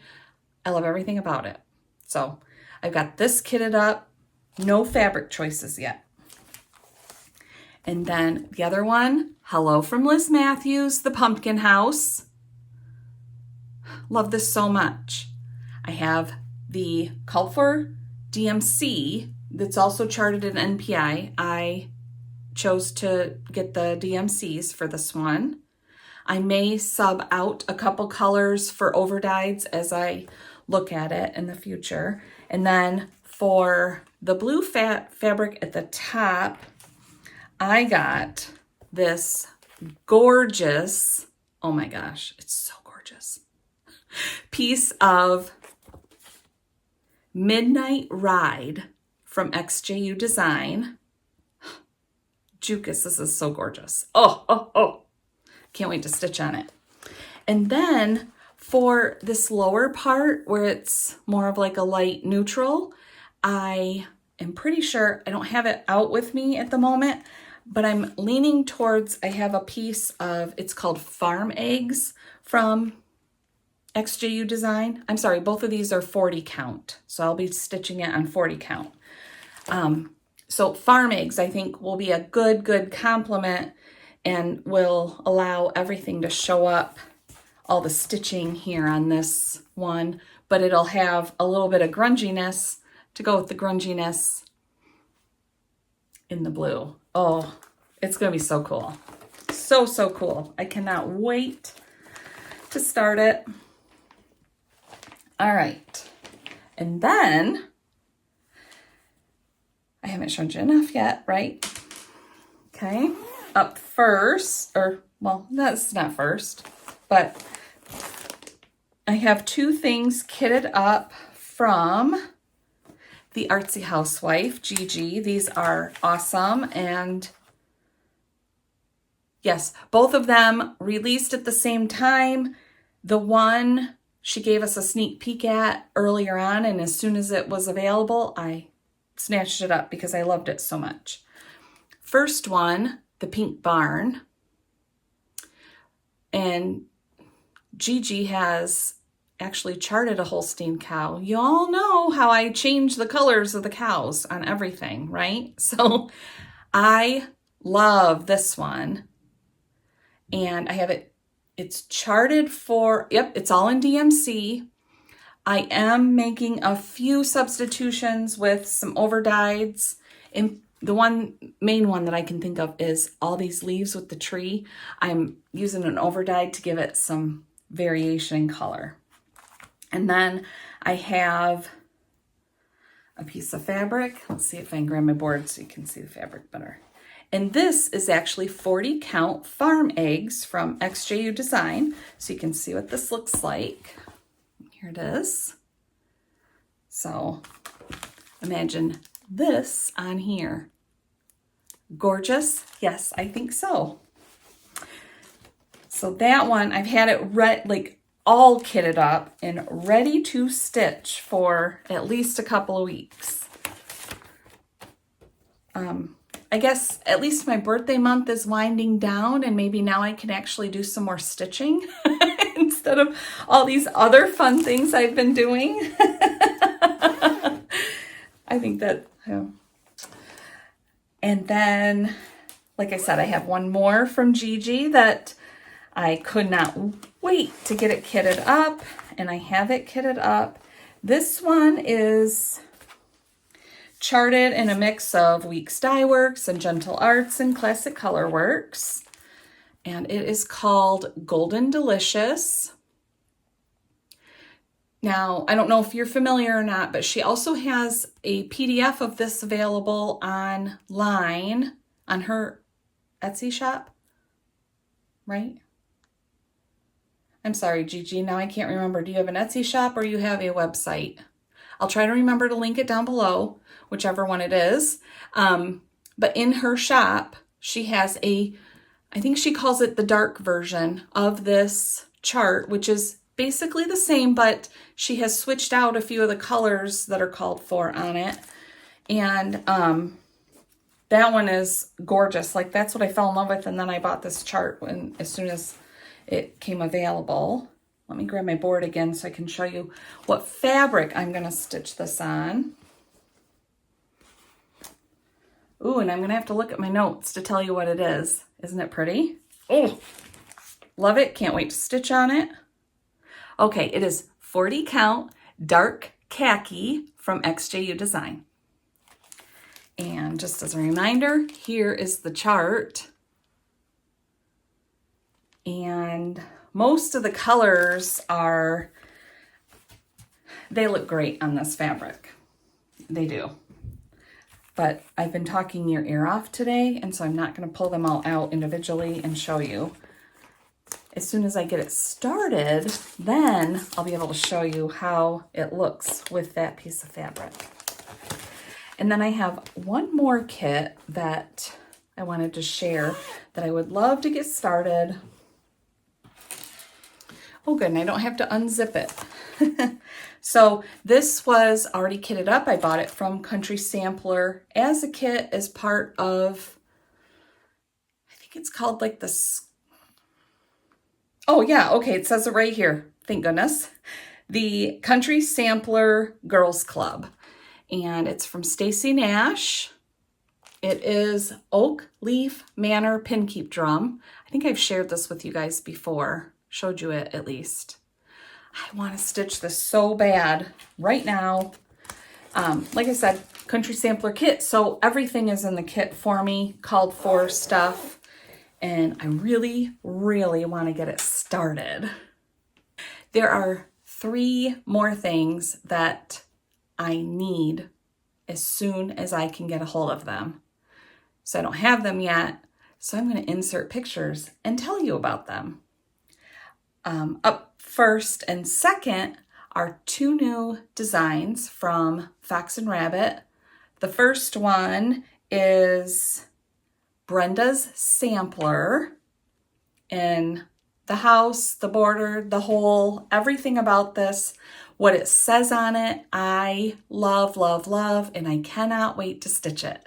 I love everything about it. So I've got this kitted up. No fabric choices yet. And then the other one, Hello from Liz Matthews, the Pumpkin House. Love this so much. I have the Call for DMC that's also charted in NPI. I chose to get the DMCs for this one. I may sub out a couple colors for overdyes as I look at it in the future. And then for the blue fabric at the top, I got this gorgeous, oh my gosh, it's so gorgeous, piece of Midnight Ride from XJU Design. Jukas, this is so gorgeous. Oh. Can't wait to stitch on it. And then for this lower part where it's more of like a light neutral, I am pretty sure, I don't have it out with me at the moment, but I'm leaning towards, I have a piece of, it's called Farm Eggs from XJU Design. I'm sorry, both of these are 40 count. So I'll be stitching it on 40 count. So Farm Eggs, I think, will be a good complement and will allow everything to show up, all the stitching here on this one, but it'll have a little bit of grunginess to go with the grunginess in the blue. Oh, it's gonna be so cool. So cool. I cannot wait to start it. All right, and then I haven't shown you enough yet, right? Okay, up first, or well, that's not first, but I have two things kitted up from the Artsy Housewife, Gigi. These are awesome. And yes, both of them released at the same time. The one she gave us a sneak peek at earlier on, and as soon as it was available, I snatched it up because I loved it so much. First one, the Pink Barn. And Gigi has actually charted a Holstein cow. You all know how I change the colors of the cows on everything, right? So I love this one. And I have it, it's charted for, yep, it's all in DMC. I am making a few substitutions with some overdyes. And the main one that I can think of is all these leaves with the tree. I'm using an overdye to give it some variation in color. And then I have a piece of fabric. Let's see if I can grab my board so you can see the fabric better. And this is actually 40 count farm eggs from XJU Design. So you can see what this looks like. Here it is. So imagine this on here. Gorgeous? Yes, I think so. So that one, I've had it all kitted up and ready to stitch for at least a couple of weeks. I guess at least my birthday month is winding down, and maybe now I can actually do some more stitching instead of all these other fun things I've been doing. I think that, and then, like I said, I have one more from Gigi that I could not wait to get it kitted up, and I have it kitted up. This one is charted in a mix of Weeks Dye Works and Gentle Arts and Classic Color Works, and it is called Golden Delicious. Now, I don't know if you're familiar or not, but she also has a PDF of this available online on her Etsy shop, right? I'm sorry, Gigi, now I can't remember. Do you have an Etsy shop or you have a website? I'll try to remember to link it down below, whichever one it is. But in her shop, she has I think she calls it the dark version of this chart, which is basically the same, but she has switched out a few of the colors that are called for on it. And that one is gorgeous. Like, that's what I fell in love with. And then I bought this chart as soon as it came available. Let me grab my board again so I can show you what fabric I'm going to stitch this on. Ooh, and I'm going to have to look at my notes to tell you what it is. Isn't it pretty? Oh, love it. Can't wait to stitch on it. Okay, it is 40 count dark khaki from XJU Design. And just as a reminder, here is the chart. And most of the colors they look great on this fabric. They do. But I've been talking your ear off today, and so I'm not going to pull them all out individually and show you. As soon as I get it started, then I'll be able to show you how it looks with that piece of fabric. And then I have one more kit that I wanted to share that I would love to get started. Oh, good, and I don't have to unzip it. So this was already kitted up. I bought it from Country Sampler as a kit as part of, I think it's called like this. Oh yeah, okay, it says it right here. Thank goodness. The Country Sampler Girls Club. And it's from Stacy Nash. It is Oak Leaf Manor Pin Keep Drum. I think I've shared this with you guys before. Showed you it at least. I want to stitch this so bad right now. Like I said, Country Sampler kit. So everything is in the kit for me, called for stuff. And I really, really want to get it started. There are 3 more things that I need as soon as I can get a hold of them. So I don't have them yet. So I'm going to insert pictures and tell you about them. Up first and second are 2 new designs from Fox and Rabbit. The first one is Brenda's sampler, and the house, the border, the whole, everything about this, what it says on it, I love, love, love, and I cannot wait to stitch it.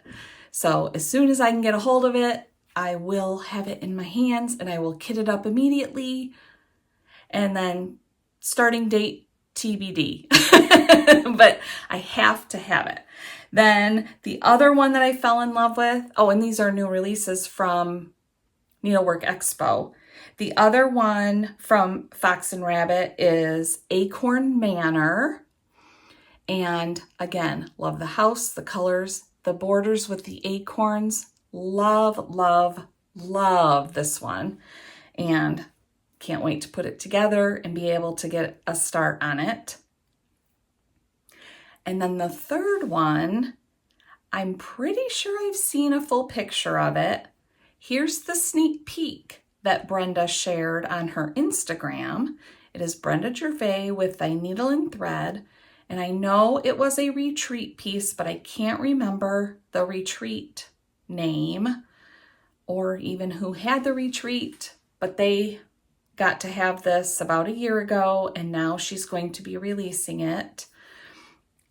So as soon as I can get a hold of it, I will have it in my hands and I will kit it up immediately. And then starting date TBD, but I have to have it. Then the other one that I fell in love with, oh, and these are new releases from Needlework Expo. The other one from Fox and Rabbit is Acorn Manor. And again, love the house, the colors, the borders with the acorns. Love, love, love this one. And can't wait to put it together and be able to get a start on it. And then the third one, I'm pretty sure I've seen a full picture of it. Here's the sneak peek that Brenda shared on her Instagram. It is Brenda Gervais with Thy Needle and Thread. And I know it was a retreat piece, but I can't remember the retreat name or even who had the retreat, but they got to have this about a year ago, and now she's going to be releasing it.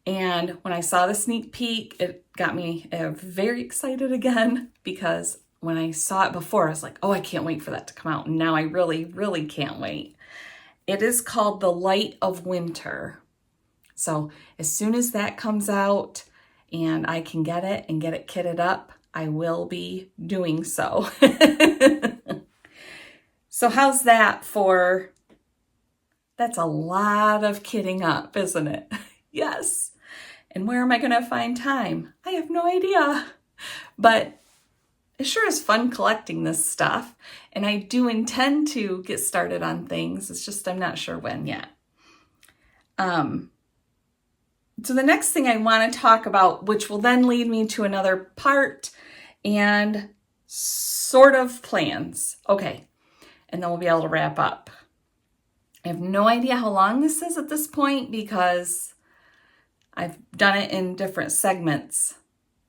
And when I saw the sneak peek, it got me very excited again, because when I saw it before, I was like, oh, I can't wait for that to come out. And now I really, really can't wait. It is called The Light of Winter. So as soon as that comes out and I can get it and get it kitted up, I will be doing so. So how's that for, that's a lot of kitting up, isn't it? Yes. And where am I going to find time? I have no idea. But it sure is fun collecting this stuff. And I do intend to get started on things. It's just I'm not sure when yet. So the next thing I want to talk about, which will then lead me to another part and sort of plans. Okay. And then we'll be able to wrap up. I have no idea how long this is at this point because I've done it in different segments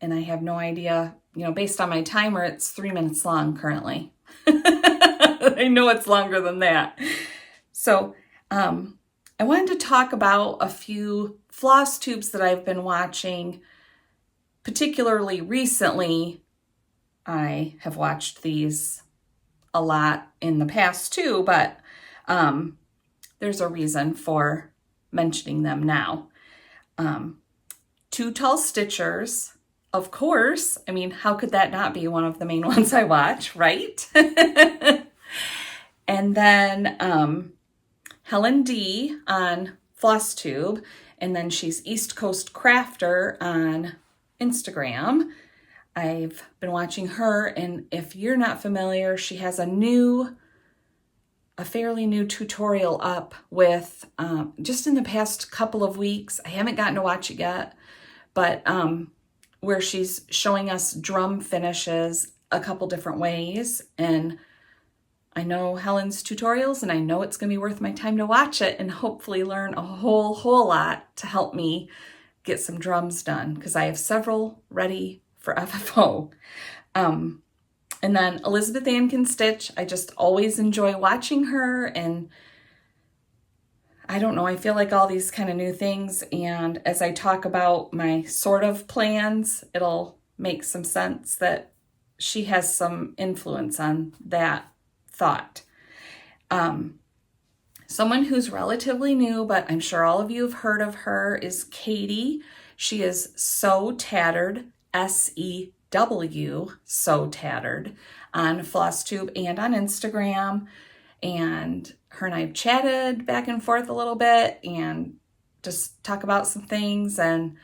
and I have no idea, based on my timer, it's 3 minutes long currently. I know it's longer than that. So I wanted to talk about a few floss tubes that I've been watching, particularly recently. I have watched these a lot in the past too, but there's a reason for mentioning them now. Two Tall Stitchers, of course. I mean, how could that not be one of the main ones I watch, right? And then Helen D on Flosstube, and then she's East Coast Crafter on Instagram. I've been watching her, and if you're not familiar, she has a fairly new tutorial up with, just in the past couple of weeks. I haven't gotten to watch it yet, but where she's showing us drum finishes a couple different ways. And I know Helen's tutorials, and I know it's going to be worth my time to watch it and hopefully learn a whole lot to help me get some drums done, because I have several ready for FFO. And then Elizabeth Ann Can Stitch. I just always enjoy watching her, and I don't know, I feel like all these kind of new things, and as I talk about my sort of plans, it'll make some sense that she has some influence on that thought. Someone who's relatively new, but I'm sure all of you have heard of her, is Katie. She is So Tattered, SEW, So Tattered, on Flosstube and on Instagram. And her and I have chatted back and forth a little bit and just talk about some things. And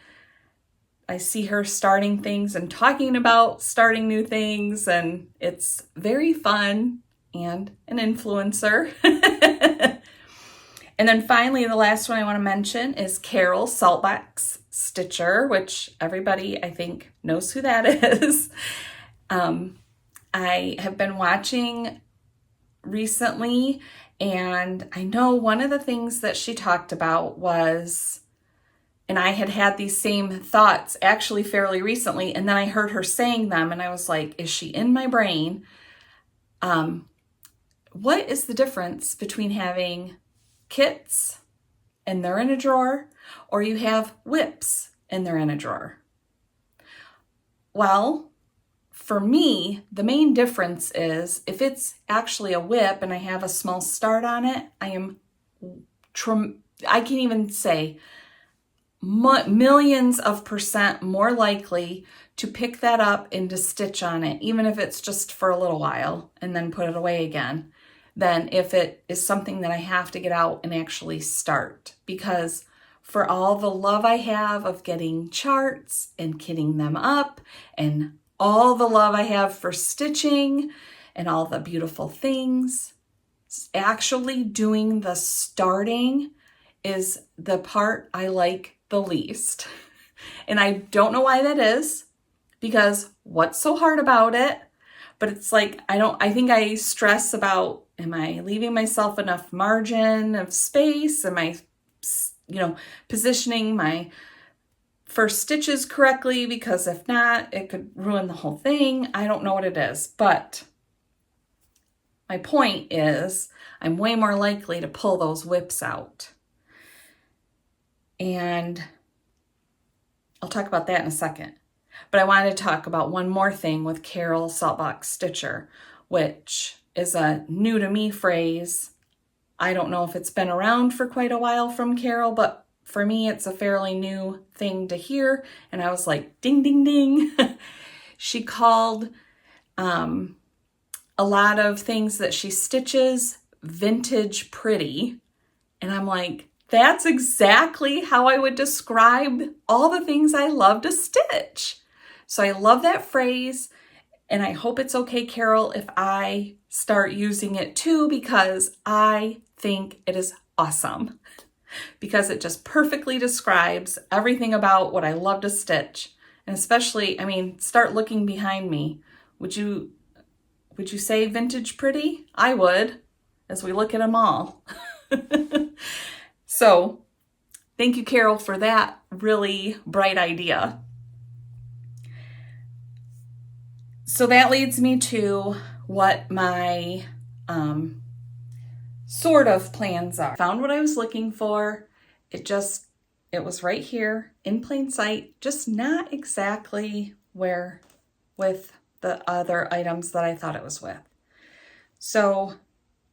I see her starting things and talking about starting new things. And it's very fun and an influencer. And then finally, the last one I want to mention is Carol Saltbox Stitcher, which everybody, I think, knows who that is. I have been watching recently, and I know one of the things that she talked about was, and I had these same thoughts actually fairly recently, and then I heard her saying them and I was like, is she in my brain? What is the difference between having kits and they're in a drawer, or you have whips and they're in a drawer? Well, for me, the main difference is if it's actually a whip and I have a small start on it, I can even say millions of % more likely to pick that up and to stitch on it, even if it's just for a little while and then put it away again, than if it is something that I have to get out and actually start. Because for all the love I have of getting charts and kitting them up, and all the love I have for stitching and all the beautiful things, actually doing the starting is the part I like the least. And I don't know why that is, because what's so hard about it? But it's like, I think I stress about, am I leaving myself enough margin of space? Am I, positioning my first stitches correctly? Because if not, it could ruin the whole thing. I don't know what it is, but my point is I'm way more likely to pull those whips out. And I'll talk about that in a second. But I wanted to talk about one more thing with Carol Saltbox Stitcher, which is a new to me phrase. I don't know if it's been around for quite a while from Carol, but for me, it's a fairly new thing to hear. And I was like, ding, ding, ding. She called a lot of things that she stitches vintage pretty. And I'm like, that's exactly how I would describe all the things I love to stitch. So I love that phrase, and I hope it's okay, Carol, if I start using it too, because I think it is awesome. Because it just perfectly describes everything about what I love to stitch. And especially, start looking behind me. Would you say vintage pretty? I would, as we look at them all. So, thank you, Carol, for that really bright idea. So that leads me to what my sort of plans are. Found what I was looking for. It was right here in plain sight, just not exactly where with the other items that I thought it was with. So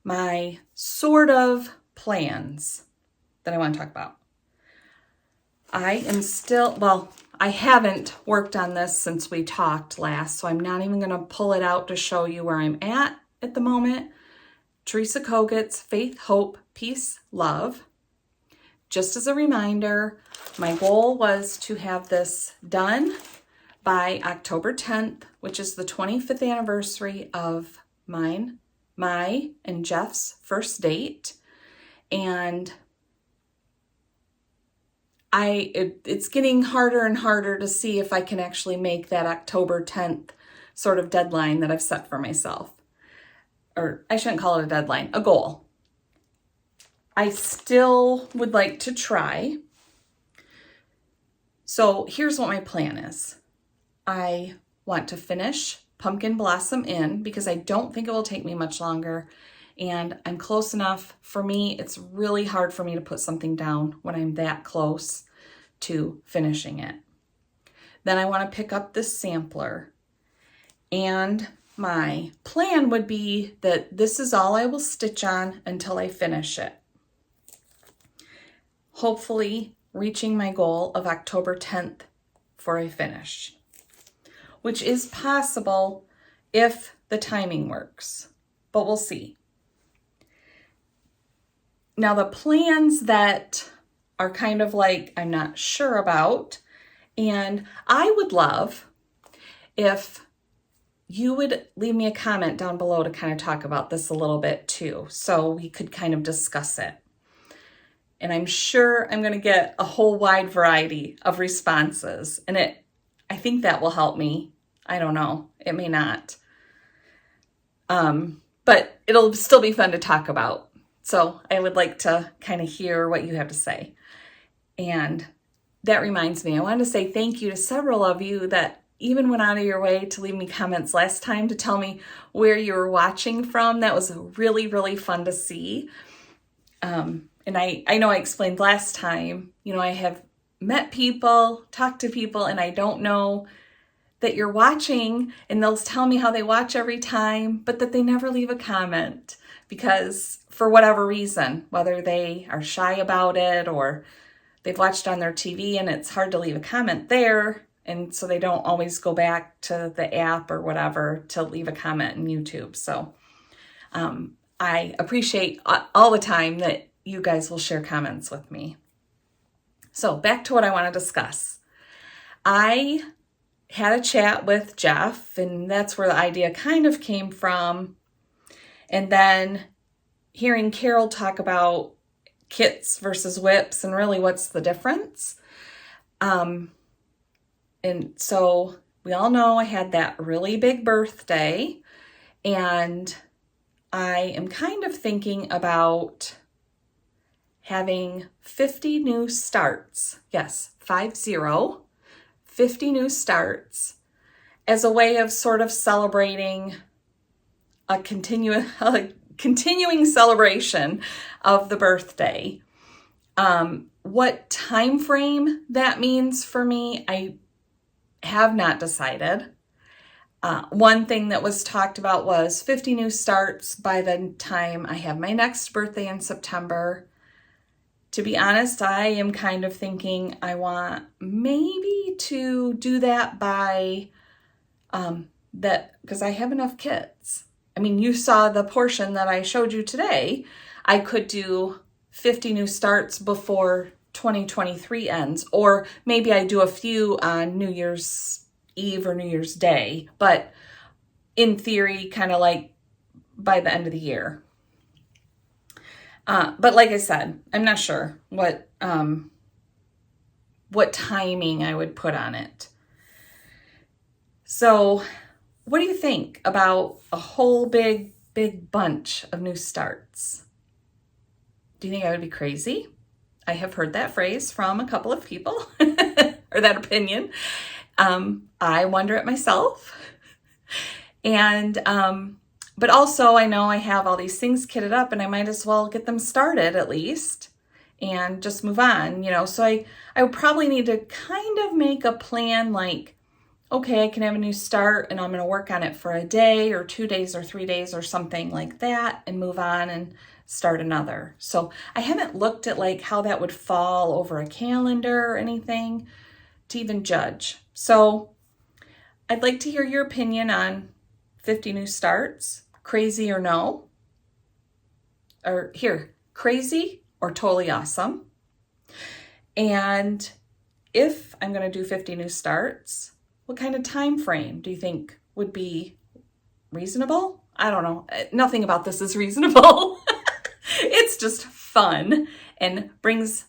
my sort of plans that I want to talk about. I haven't worked on this since we talked last, so I'm not even going to pull it out to show you where I'm at the moment. Teresa Kogut's Faith, Hope, Peace, Love. Just as a reminder, my goal was to have this done by October 10th, which is the 25th anniversary of my and Jeff's first date. And it's getting harder and harder to see if I can actually make that October 10th sort of deadline that I've set for myself. Or I shouldn't call it a deadline, a goal. I still would like to try. So here's what my plan is. I want to finish Pumpkin Blossom In because I don't think it will take me much longer. And I'm close enough. For me, it's really hard for me to put something down when I'm that close to finishing it. Then I want to pick up this sampler. And my plan would be that this is all I will stitch on until I finish it. Hopefully reaching my goal of October 10th before I finish, which is possible if the timing works, but we'll see. Now the plans that are kind of like I'm not sure about, and I would love if you would leave me a comment down below to kind of talk about this a little bit too, so we could kind of discuss it. And I'm sure I'm going to get a whole wide variety of responses, and I think that will help me. I don't know, it may not. but it'll still be fun to talk about. So I would like to kind of hear what you have to say. And that reminds me, I wanted to say thank you to several of you that even went out of your way to leave me comments last time to tell me where you were watching from. That was really, really fun to see. And I know I explained last time, I have met people, talked to people, and I don't know that you're watching, and they'll tell me how they watch every time, but that they never leave a comment because for whatever reason, whether they are shy about it or they've watched on their TV and it's hard to leave a comment there, and so they don't always go back to the app or whatever to leave a comment in YouTube. So I appreciate all the time that you guys will share comments with me. So back to what I want to discuss. I had a chat with Jeff, and that's where the idea kind of came from. And then hearing Carol talk about kits versus whips and really what's the difference. And so we all know I had that really big birthday, and I am kind of thinking about having 50 new starts. Yes, 50 new starts as a way of sort of celebrating a continuing celebration of the birthday. What time frame that means for me, I have not decided. One thing that was talked about was 50 new starts by the time I have my next birthday in September. To be honest, I am kind of thinking I want maybe to do that by because I have enough kits. I mean, you saw the portion that I showed you today. I could do 50 new starts before 2023 ends, or maybe I do a few on New Year's Eve or New Year's Day, but in theory, kind of like by the end of the year. But like I said, I'm not sure what timing I would put on it. So what do you think about a whole big bunch of new starts? Do you think I would be crazy? I have heard that phrase from a couple of people, or that opinion. I wonder it myself. And, but also I know I have all these things kitted up and I might as well get them started at least and just move on, So I would probably need to kind of make a plan like, okay, I can have a new start and I'm going to work on it for a day or 2 days or 3 days or something like that and move on and start another. So I haven't looked at like how that would fall over a calendar or anything to even judge. So I'd like to hear your opinion on 50 new starts, crazy or no, or here, crazy or totally awesome. And if I'm going to do 50 new starts, what kind of time frame do you think would be reasonable? I don't know. Nothing about this is reasonable. It's just fun and brings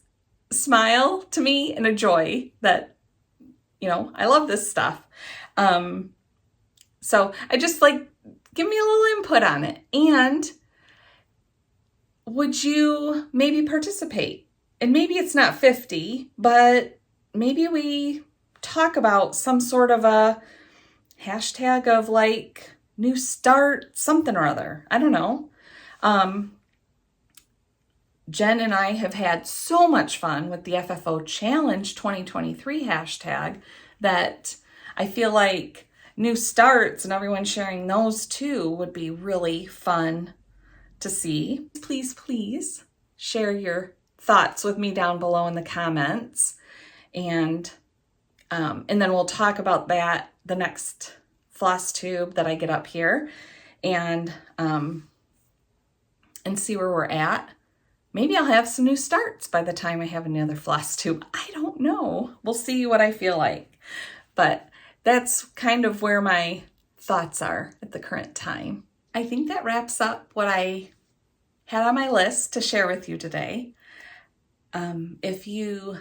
a smile to me and a joy that, I love this stuff. So I just give me a little input on it. And would you maybe participate? And maybe it's not 50, but maybe we talk about some sort of a hashtag of new start, something or other. I don't know. Jen and I have had so much fun with the FFO Challenge 2023 hashtag that I feel like new starts and everyone sharing those too would be really fun to see. Please share your thoughts with me down below in the comments. And then we'll talk about that the next Flosstube that I get up here and see where we're at. Maybe I'll have some new starts by the time I have another Flosstube. I don't know. We'll see what I feel like. But that's kind of where my thoughts are at the current time. I think that wraps up what I had on my list to share with you today. If you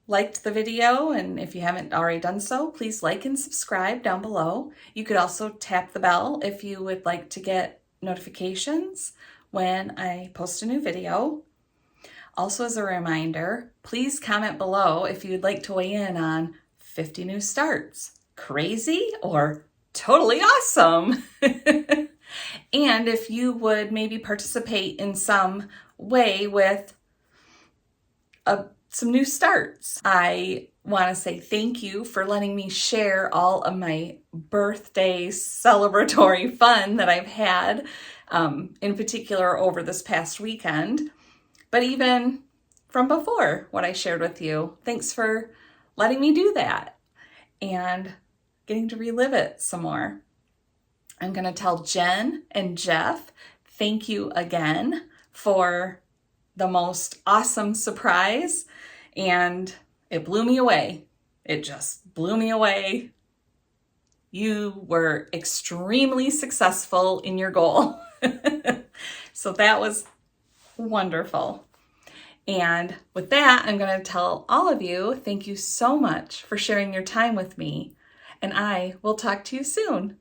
liked the video, and if you haven't already done so, please like and subscribe down below. You could also tap the bell if you would like to get notifications when I post a new video. Also, as a reminder, please comment below if you'd like to weigh in on 50 new starts. Crazy or totally awesome? And if you would maybe participate in some way with some new starts. I want to say thank you for letting me share all of my birthday celebratory fun that I've had, in particular over this past weekend, but even from before what I shared with you. Thanks for letting me do that and getting to relive it some more. I'm going to tell Jen and Jeff, thank you again for the most awesome surprise, and it blew me away. It just blew me away. You were extremely successful in your goal. So that was wonderful. And with that, I'm going to tell all of you, thank you so much for sharing your time with me, and I will talk to you soon.